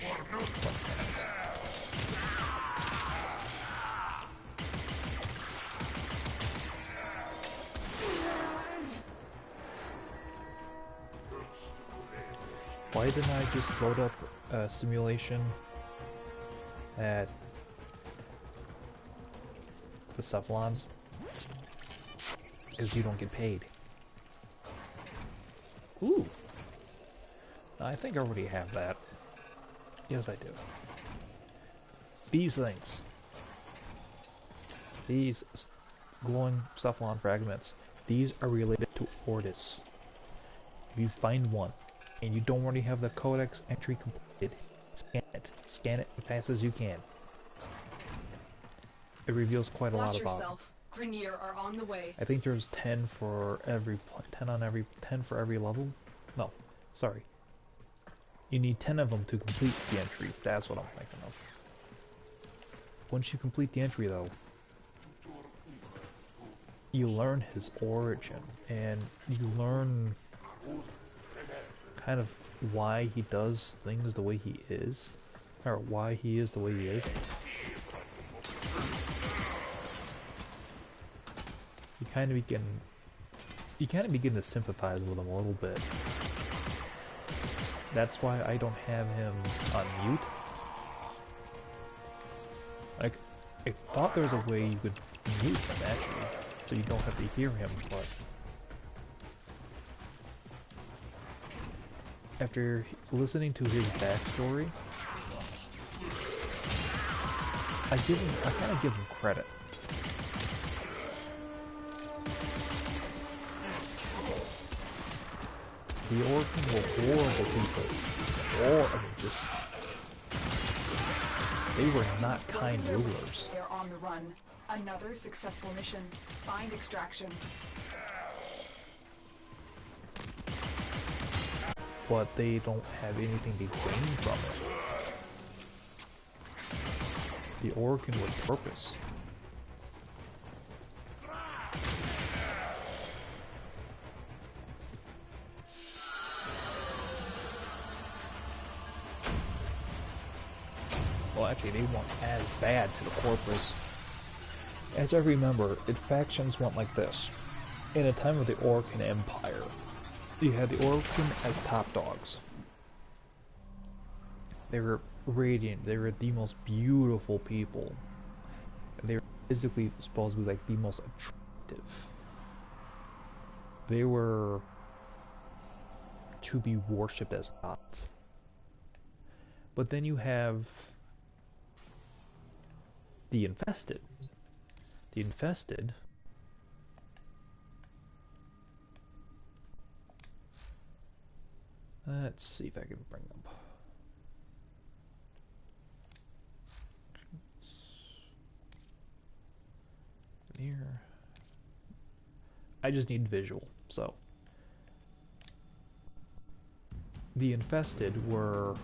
Why didn't I just load up a simulation at the Cephalons? Because you don't get paid. Ooh. I think I already have that. Yes, I do. These things. These glowing Cephalon fragments. These are related to Ortis. If you find one, and you don't already have the codex entry completed, scan it. Scan it as fast as you can. It reveals quite a lot about yourself. Grenier are on the way. I think there's 10 for every 10 for every level. No, sorry. You need 10 of them to complete the entry. That's what I'm thinking of. Once you complete the entry, though, you learn his origin, and you learn kind of why he does things the way he is, or why he is the way he is. You kind of begin to sympathize with him a little bit. That's why I don't have him on mute. Like, I thought there was a way you could mute him actually, so you don't have to hear him, but after listening to his backstory, I kind of give him credit. The Orphan were horrible people. They were not kind rulers. They're on the run. Another successful mission. Find extraction. But they don't have anything to gain from it. The Orphan with purpose. Well, actually, they weren't as bad to the Corpus. As I remember, its factions went like this. In a time of the Orcan Empire, you had the Orcan as top dogs. They were radiant, they were the most beautiful people. And they were physically supposed to be like the most attractive. They were to be worshipped as gods. But then you have the Infested. The Infested let's see if I can bring them. Here. I just need visual, so. The Infested were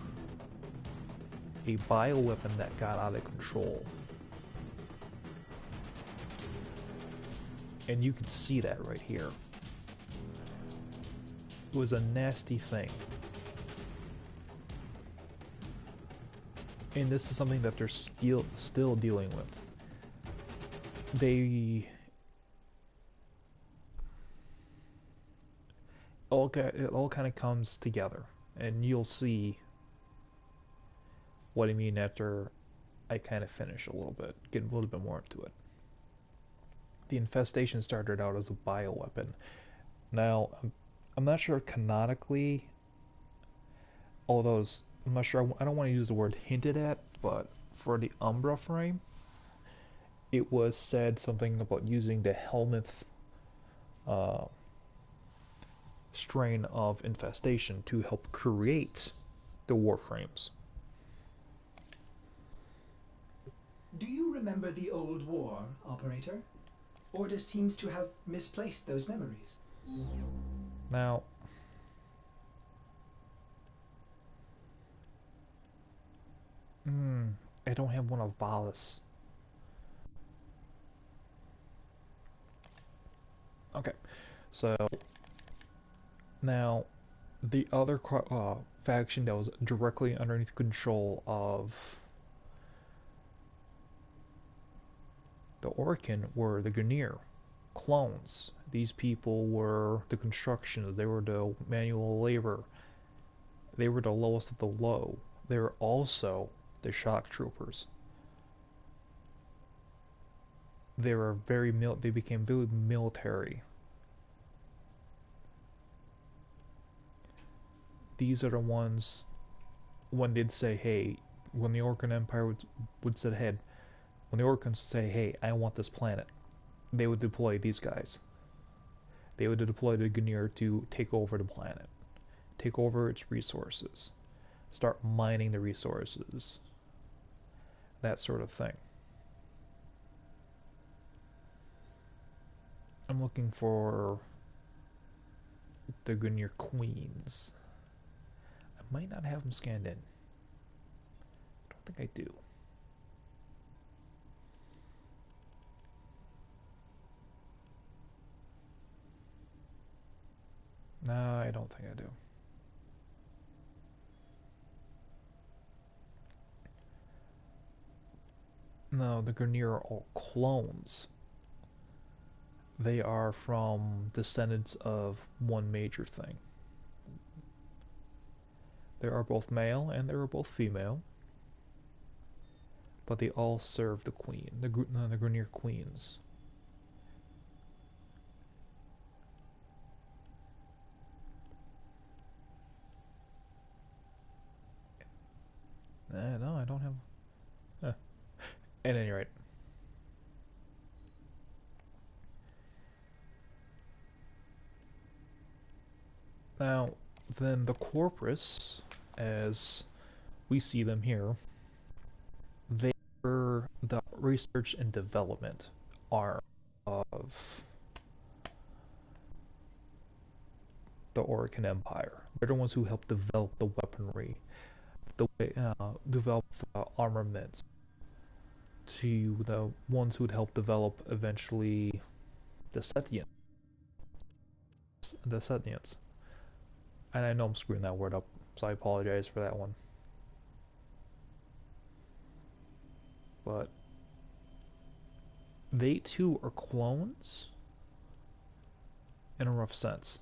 a bioweapon that got out of control. And you can see that right here. It was a nasty thing. And this is something that they're still dealing with. It all kind of comes together, and you'll see what I mean after I kind of finish a little bit, get a little bit more into it. The infestation started out as a bioweapon. Now, I'm not sure canonically, although I'm not sure, I don't want to use the word hinted at, but for the Umbra frame, it was said something about using the Helminth strain of infestation to help create the Warframes. remember the old war, Operator? Ordis seems to have misplaced those memories. Now, I don't have one of Valis. Okay, so now the other faction that was directly underneath control of the Orkin were the Grineer clones. These people were the constructions, they were the manual labor, they were the lowest of the low. They were also the shock troopers. They became very military. These are the ones when they'd say, hey, when the Orkan Empire would say, hey, when the Orkans say, hey, I want this planet, they would deploy these guys. They would deploy the Grineer to take over the planet, take over its resources, start mining the resources, that sort of thing. I'm looking for the Grineer Queens. I might not have them scanned in. I don't think I do. No, I don't think I do. No, the Grineer are all clones. They are from descendants of one major thing. They are both male and they are both female, but they all serve the queen, the Grineer queens. No, I don't have. At any rate. Now, then the Corpus, as we see them here, they were the research and development arm of the Orkan Empire. They're the ones who helped develop the weaponry, develop armaments, to the ones who would help develop eventually the Setians. The Setians. And I know I'm screwing that word up, so I apologize for that one. But they too are clones in a rough sense.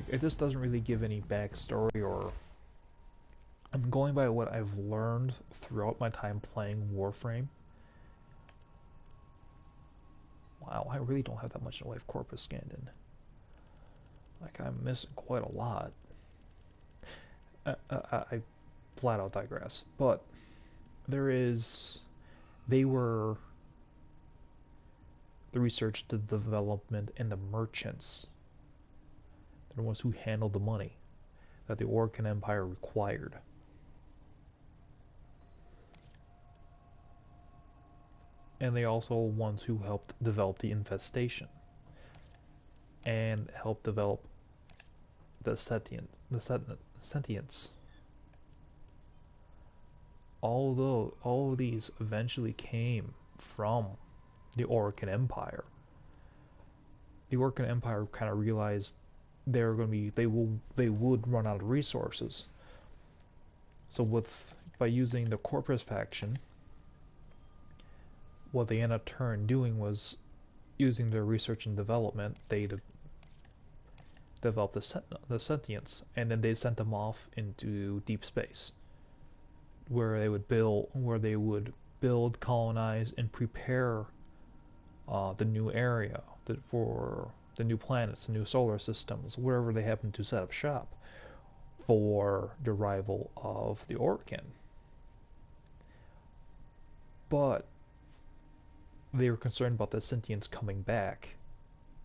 It just doesn't really give any backstory, or I'm going by what I've learned throughout my time playing Warframe. Wow, I really don't have that much in the way of Corpus scanned in. Like, I'm missing quite a lot. I flat out digress. But they were the research, the development, and the merchants. They're the ones who handled the money that the Orkan Empire required. And they also ones who helped develop the infestation and helped develop the sentience. Although all of these eventually came from the Orkan Empire, the Orkan Empire kind of realized they would run out of resources. So by using the Corpus faction, what they ended up doing was using their research and development, they developed the sentience, and then they sent them off into deep space, where they would build, colonize, and prepare the new area for the new planets, the new solar systems, wherever they happen to set up shop for the arrival of the Orkan. But they were concerned about the sentients coming back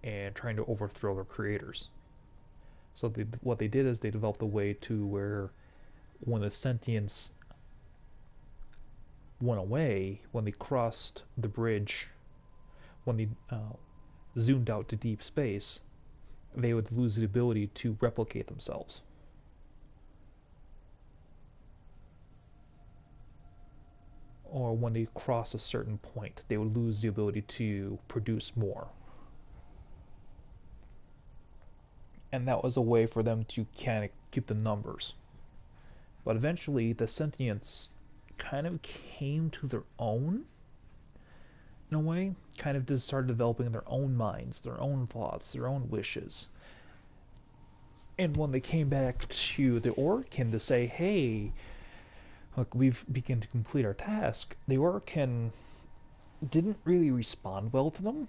and trying to overthrow their creators. So what they did is they developed a way to where when the sentience went away, when they crossed the bridge, when they zoomed out to deep space, they would lose the ability to replicate themselves. Or when they cross a certain point, they would lose the ability to produce more. And that was a way for them to kind of keep the numbers. But eventually, the sentients kind of came to their own, in a way. Kind of just started developing their own minds, their own thoughts, their own wishes. And when they came back to the Orkin to say, hey, look, we've begun to complete our task, the Orkin didn't really respond well to them.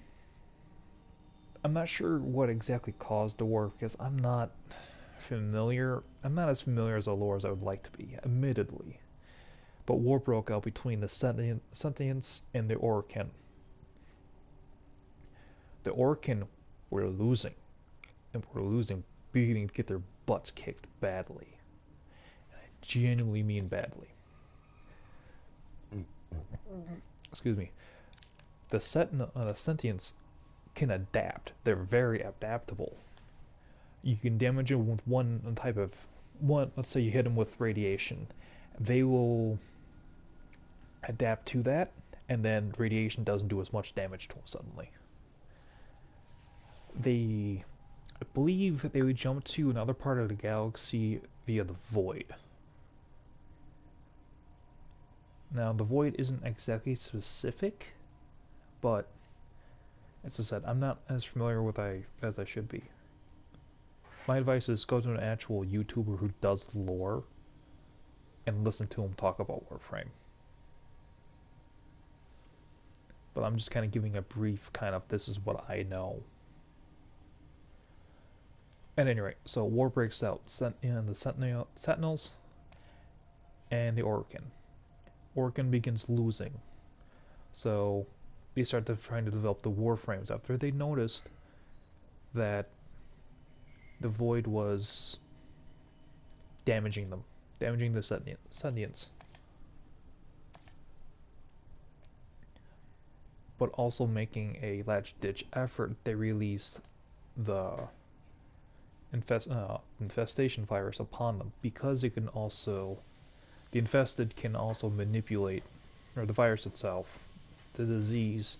I'm not sure what exactly caused the war, because I'm not as familiar as the lore as I would like to be, admittedly. But war broke out between the Sentients and the Orkin. The Orkin were losing, and were losing, beginning to get their butts kicked badly. And I genuinely mean badly. Excuse me. The Sentients can adapt. They're very adaptable. You can damage them with one type of let's say you hit them with radiation. They will adapt to that, and then radiation doesn't do as much damage to them suddenly. I believe they would jump to another part of the galaxy via the void. Now, the void isn't exactly specific, but as I said, I'm not as familiar with as I should be. My advice is go to an actual YouTuber who does lore and listen to him talk about Warframe. But I'm just kind of giving a brief kind of this is what I know. At any rate, so war breaks out in the Sentinels and the Orkin. Orkin begins losing. So they start trying to develop the Warframes after they noticed that the Void was damaging them, damaging the Sentients. But also making a last-ditch effort, they released the infestation virus upon them, because it can also, the infested can also manipulate, or the virus itself, the disease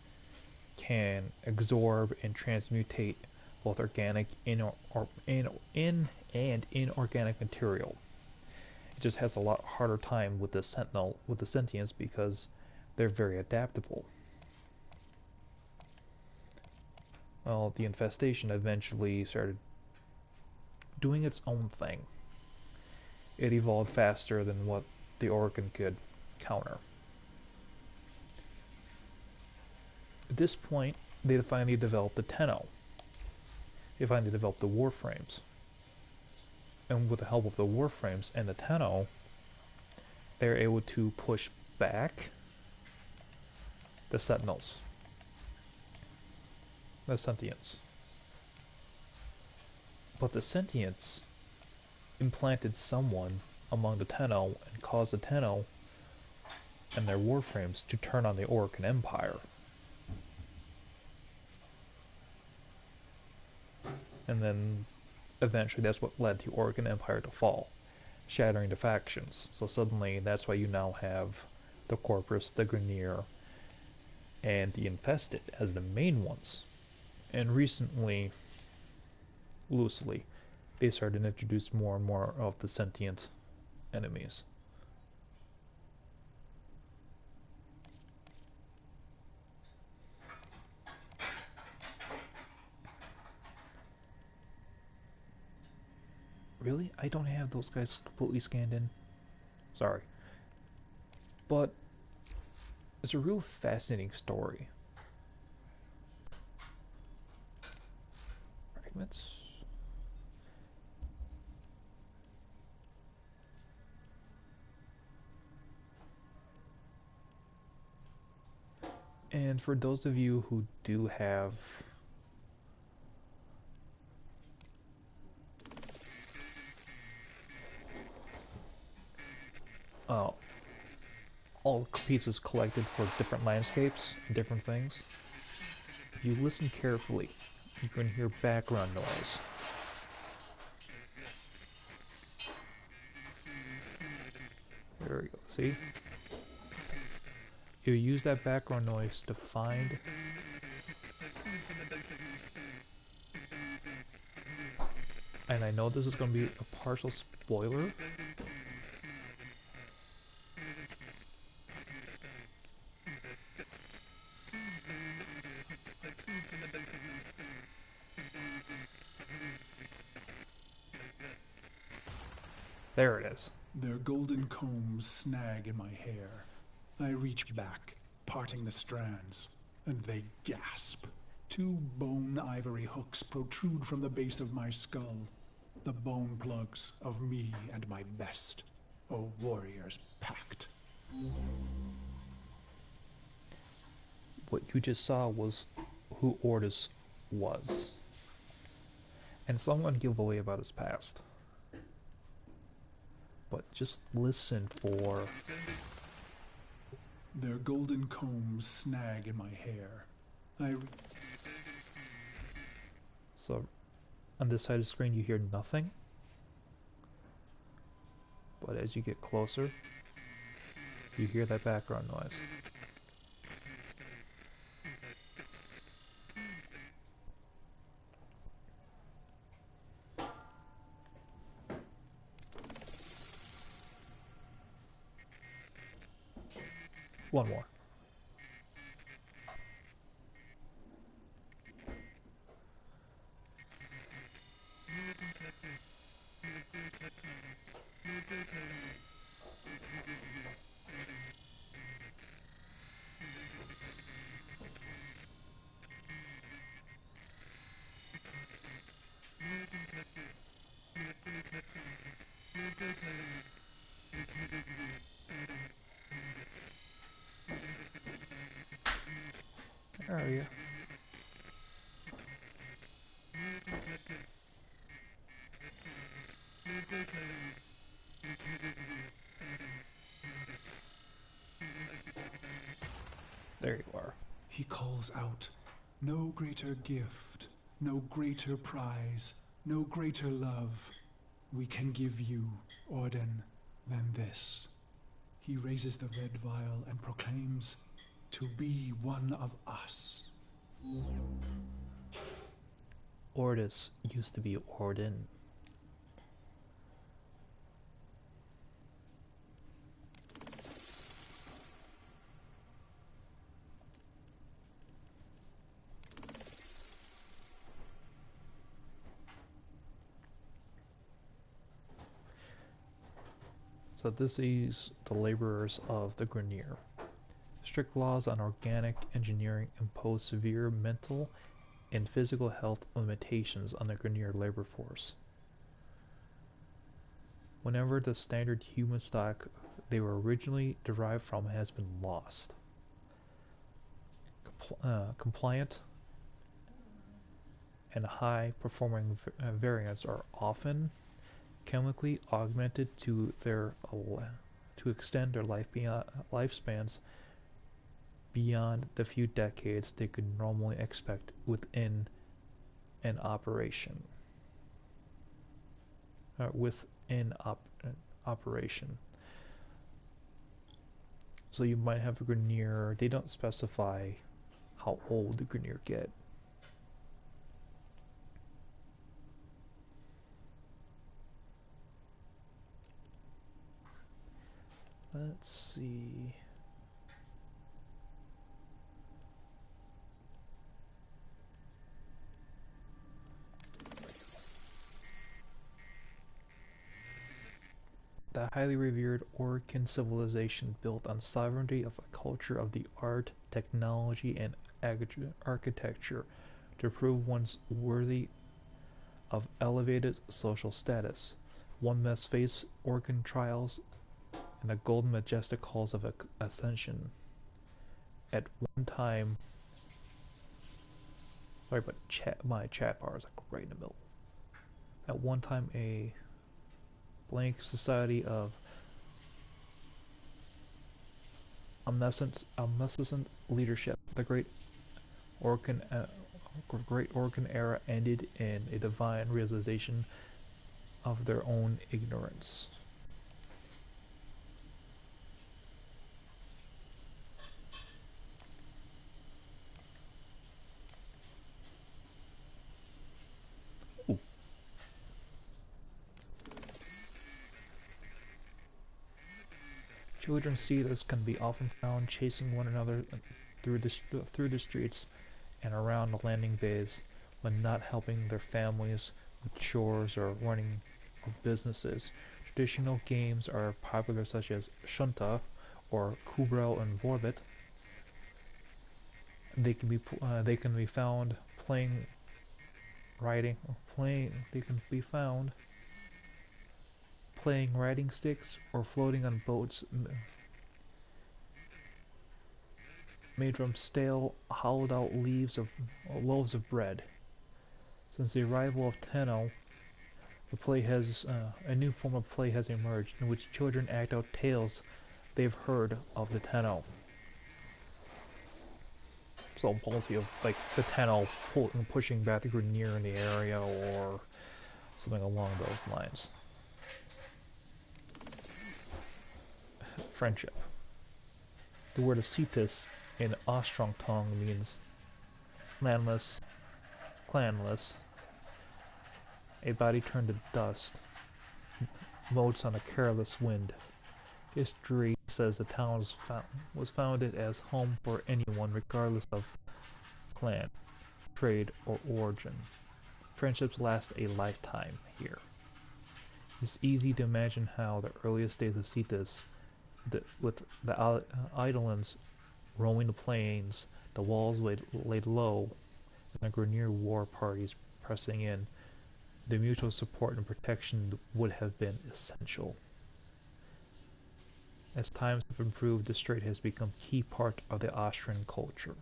can absorb and transmutate both organic and inorganic material. It just has a lot harder time with the Sentients because they're very adaptable. Well, the infestation eventually started doing its own thing. It evolved faster than what the Orkin could counter. At this point, they finally developed the Tenno. They finally developed the Warframes. And with the help of the Warframes and the Tenno, they're able to push back the Sentinels. The Sentients. But the Sentients implanted someone among the Tenno and caused the Tenno and their Warframes to turn on the Orkin Empire. And then eventually that's what led the Orkin Empire to fall, shattering the factions. So suddenly that's why you now have the Corpus, the Grineer, and the Infested as the main ones. And recently, loosely, they started to introduce more and more of the sentient enemies. Really? I don't have those guys completely scanned in. Sorry. But it's a real fascinating story. Fragments. And for those of you who do have all pieces collected for different landscapes and different things. If you listen carefully, you can hear background noise. There we go, see? You use that background noise to find and I know this is going to be a partial spoiler. There it is. Their golden combs snag in my hair. I reach back, parting the strands, and they gasp. 2 bone ivory hooks protrude from the base of my skull. The bone plugs of me and my best. A warrior's pact. What you just saw was who Ordis was. And so I'm going to give away about his past. But just listen for... Their golden combs snag in my hair. So, on this side of the screen you hear nothing. But as you get closer, you hear that background noise. One more. Where are you? There you are. He calls out, no greater gift, no greater prize, no greater love we can give you, Orden, than this. He raises the red vial and proclaims, to be one of us. Ordis used to be Orden. So this is the laborers of the Grenier. Strict laws on organic engineering impose severe mental and physical health limitations on the Grenier labor force. Whenever the standard human stock they were originally derived from has been lost, compliant and high-performing variants are often chemically augmented to extend their lifespans beyond the few decades they could normally expect within an operation. Operation. So you might have a Grenier. They don't specify how old the Grenier get. Let's see. The highly revered Orcan civilization built on sovereignty of a culture of the art, technology, and architecture to prove one's worthy of elevated social status. One must face Orcan trials in the golden majestic halls of ascension. At one time, sorry, but my chat bar is like right in the middle. At one time, a blank society of omniscient leadership. The Great Orcan era ended in a divine realization of their own ignorance. Ooh. Children see this can be often found chasing one another through the streets and around the landing bays when not helping their families with chores or running of businesses. Traditional games are popular such as Shunta or Kubrel and Vorbit. They can be found playing riding playing they can be found playing riding sticks or floating on boats made from stale, hollowed out loaves of bread. Since the arrival of Tenno, a new form of play has emerged in which children act out tales they've heard of the Tenno. So policy of like the Tenno pushing back the Grineer in the area or something along those lines. Friendship. The word of Cetus in Ostrong tongue means clanless, a body turned to dust, motes on a careless wind. History says the town was founded as home for anyone regardless of clan, trade, or origin. Friendships last a lifetime here. It's easy to imagine how the earliest days of Cetus, with the Eidolons roaming the plains, the walls laid low, and the Grineer war parties pressing in, the mutual support and protection would have been essential. As times have improved, the strait has become a key part of the Austrian culture.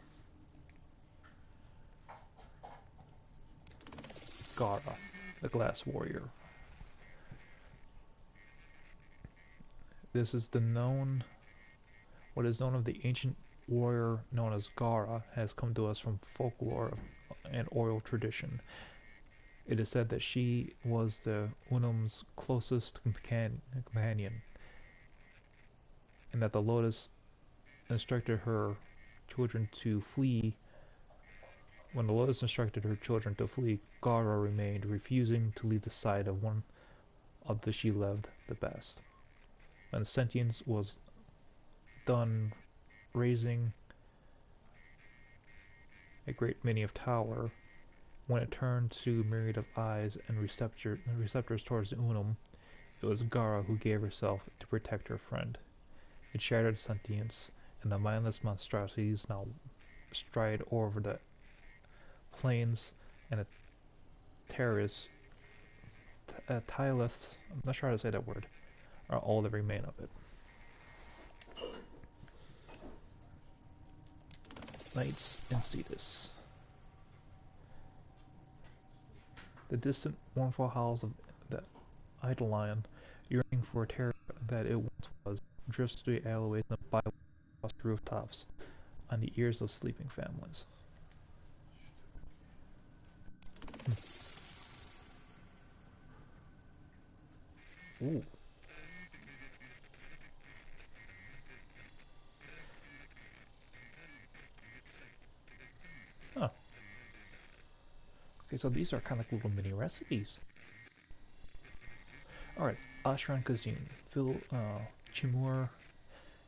Gara, the Glass Warrior. This is what is known of the ancient warrior known as Gara has come to us from folklore and oral tradition. It is said that she was the Unum's closest companion, and that the Lotus instructed her children to flee. When the Lotus instructed her children to flee, Gara remained, refusing to leave the side of one of the she loved the best. When sentience was done raising a great many of tower, when it turned to myriad of eyes and receptors towards the Unum, it was Gara who gave herself to protect her friend. It shattered sentience, and the mindless monstrosities now stride over the plains and a Tyleth, I'm not sure how to say that word, are all that remain of it. Knights in Cetus. The distant, mournful howls of the Eidolon, yearning for a terror that it once was, drifts to the alleyways and byways across the rooftops on the ears of sleeping families. Ooh. Huh. Okay, so these are kind of little mini recipes. Alright, Austrian cuisine. Chimur,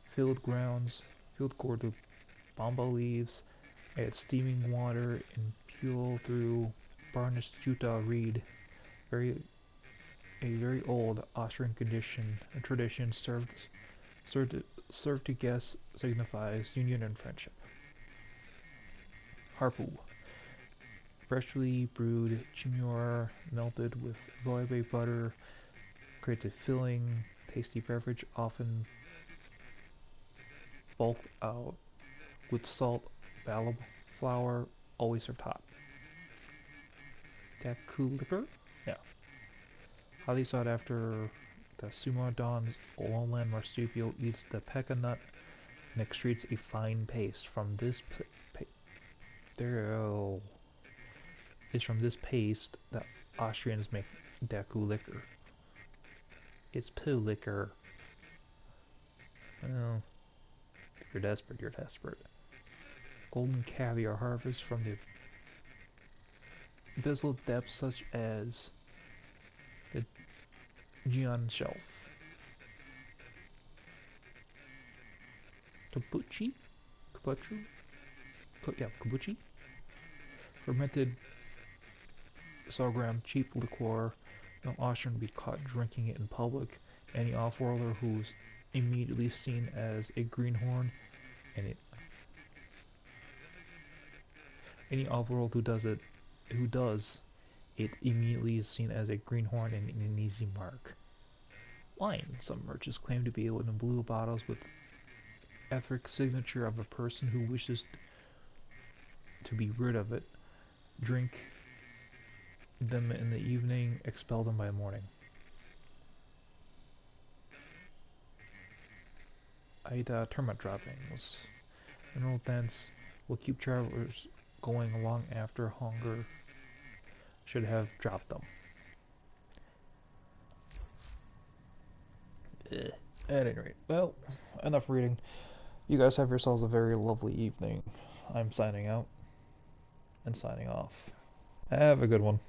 filled grounds, filled gourd with bamba leaves, add steaming water and peel through varnished juta reed. A very old Austrian tradition served to guests signifies union and friendship. Harpu. Freshly brewed chimur melted with boibe butter creates a filling, tasty beverage often bulked out with salt, bala flour, always served hot. Taku liquor? Yeah. Highly sought after, the Sumo Don's lowland marsupial eats the peka nut and extruded a fine paste from this it's from this paste that Austrians make Daku liquor. It's poo liquor. Well, if you're desperate, you're desperate. Golden caviar harvest from the abyssal depths such as the Gion Shelf. Kabuchi? Fermented sorghum, cheap liqueur. No Austrian will be caught drinking it in public. Any off-worlder who's immediately seen as a greenhorn, and any off-world who does it immediately is seen as a greenhorn and an easy mark. Wine. Some merchants claim to be able to blue bottles with etheric signature of a person who wishes to be rid of it. Drink them in the evening, expel them by morning. Termite droppings. Mineral dents will keep travelers going along after hunger. Should have dropped them. At any rate, well, enough reading. You guys have yourselves a very lovely evening. I'm signing out and signing off. Have a good one.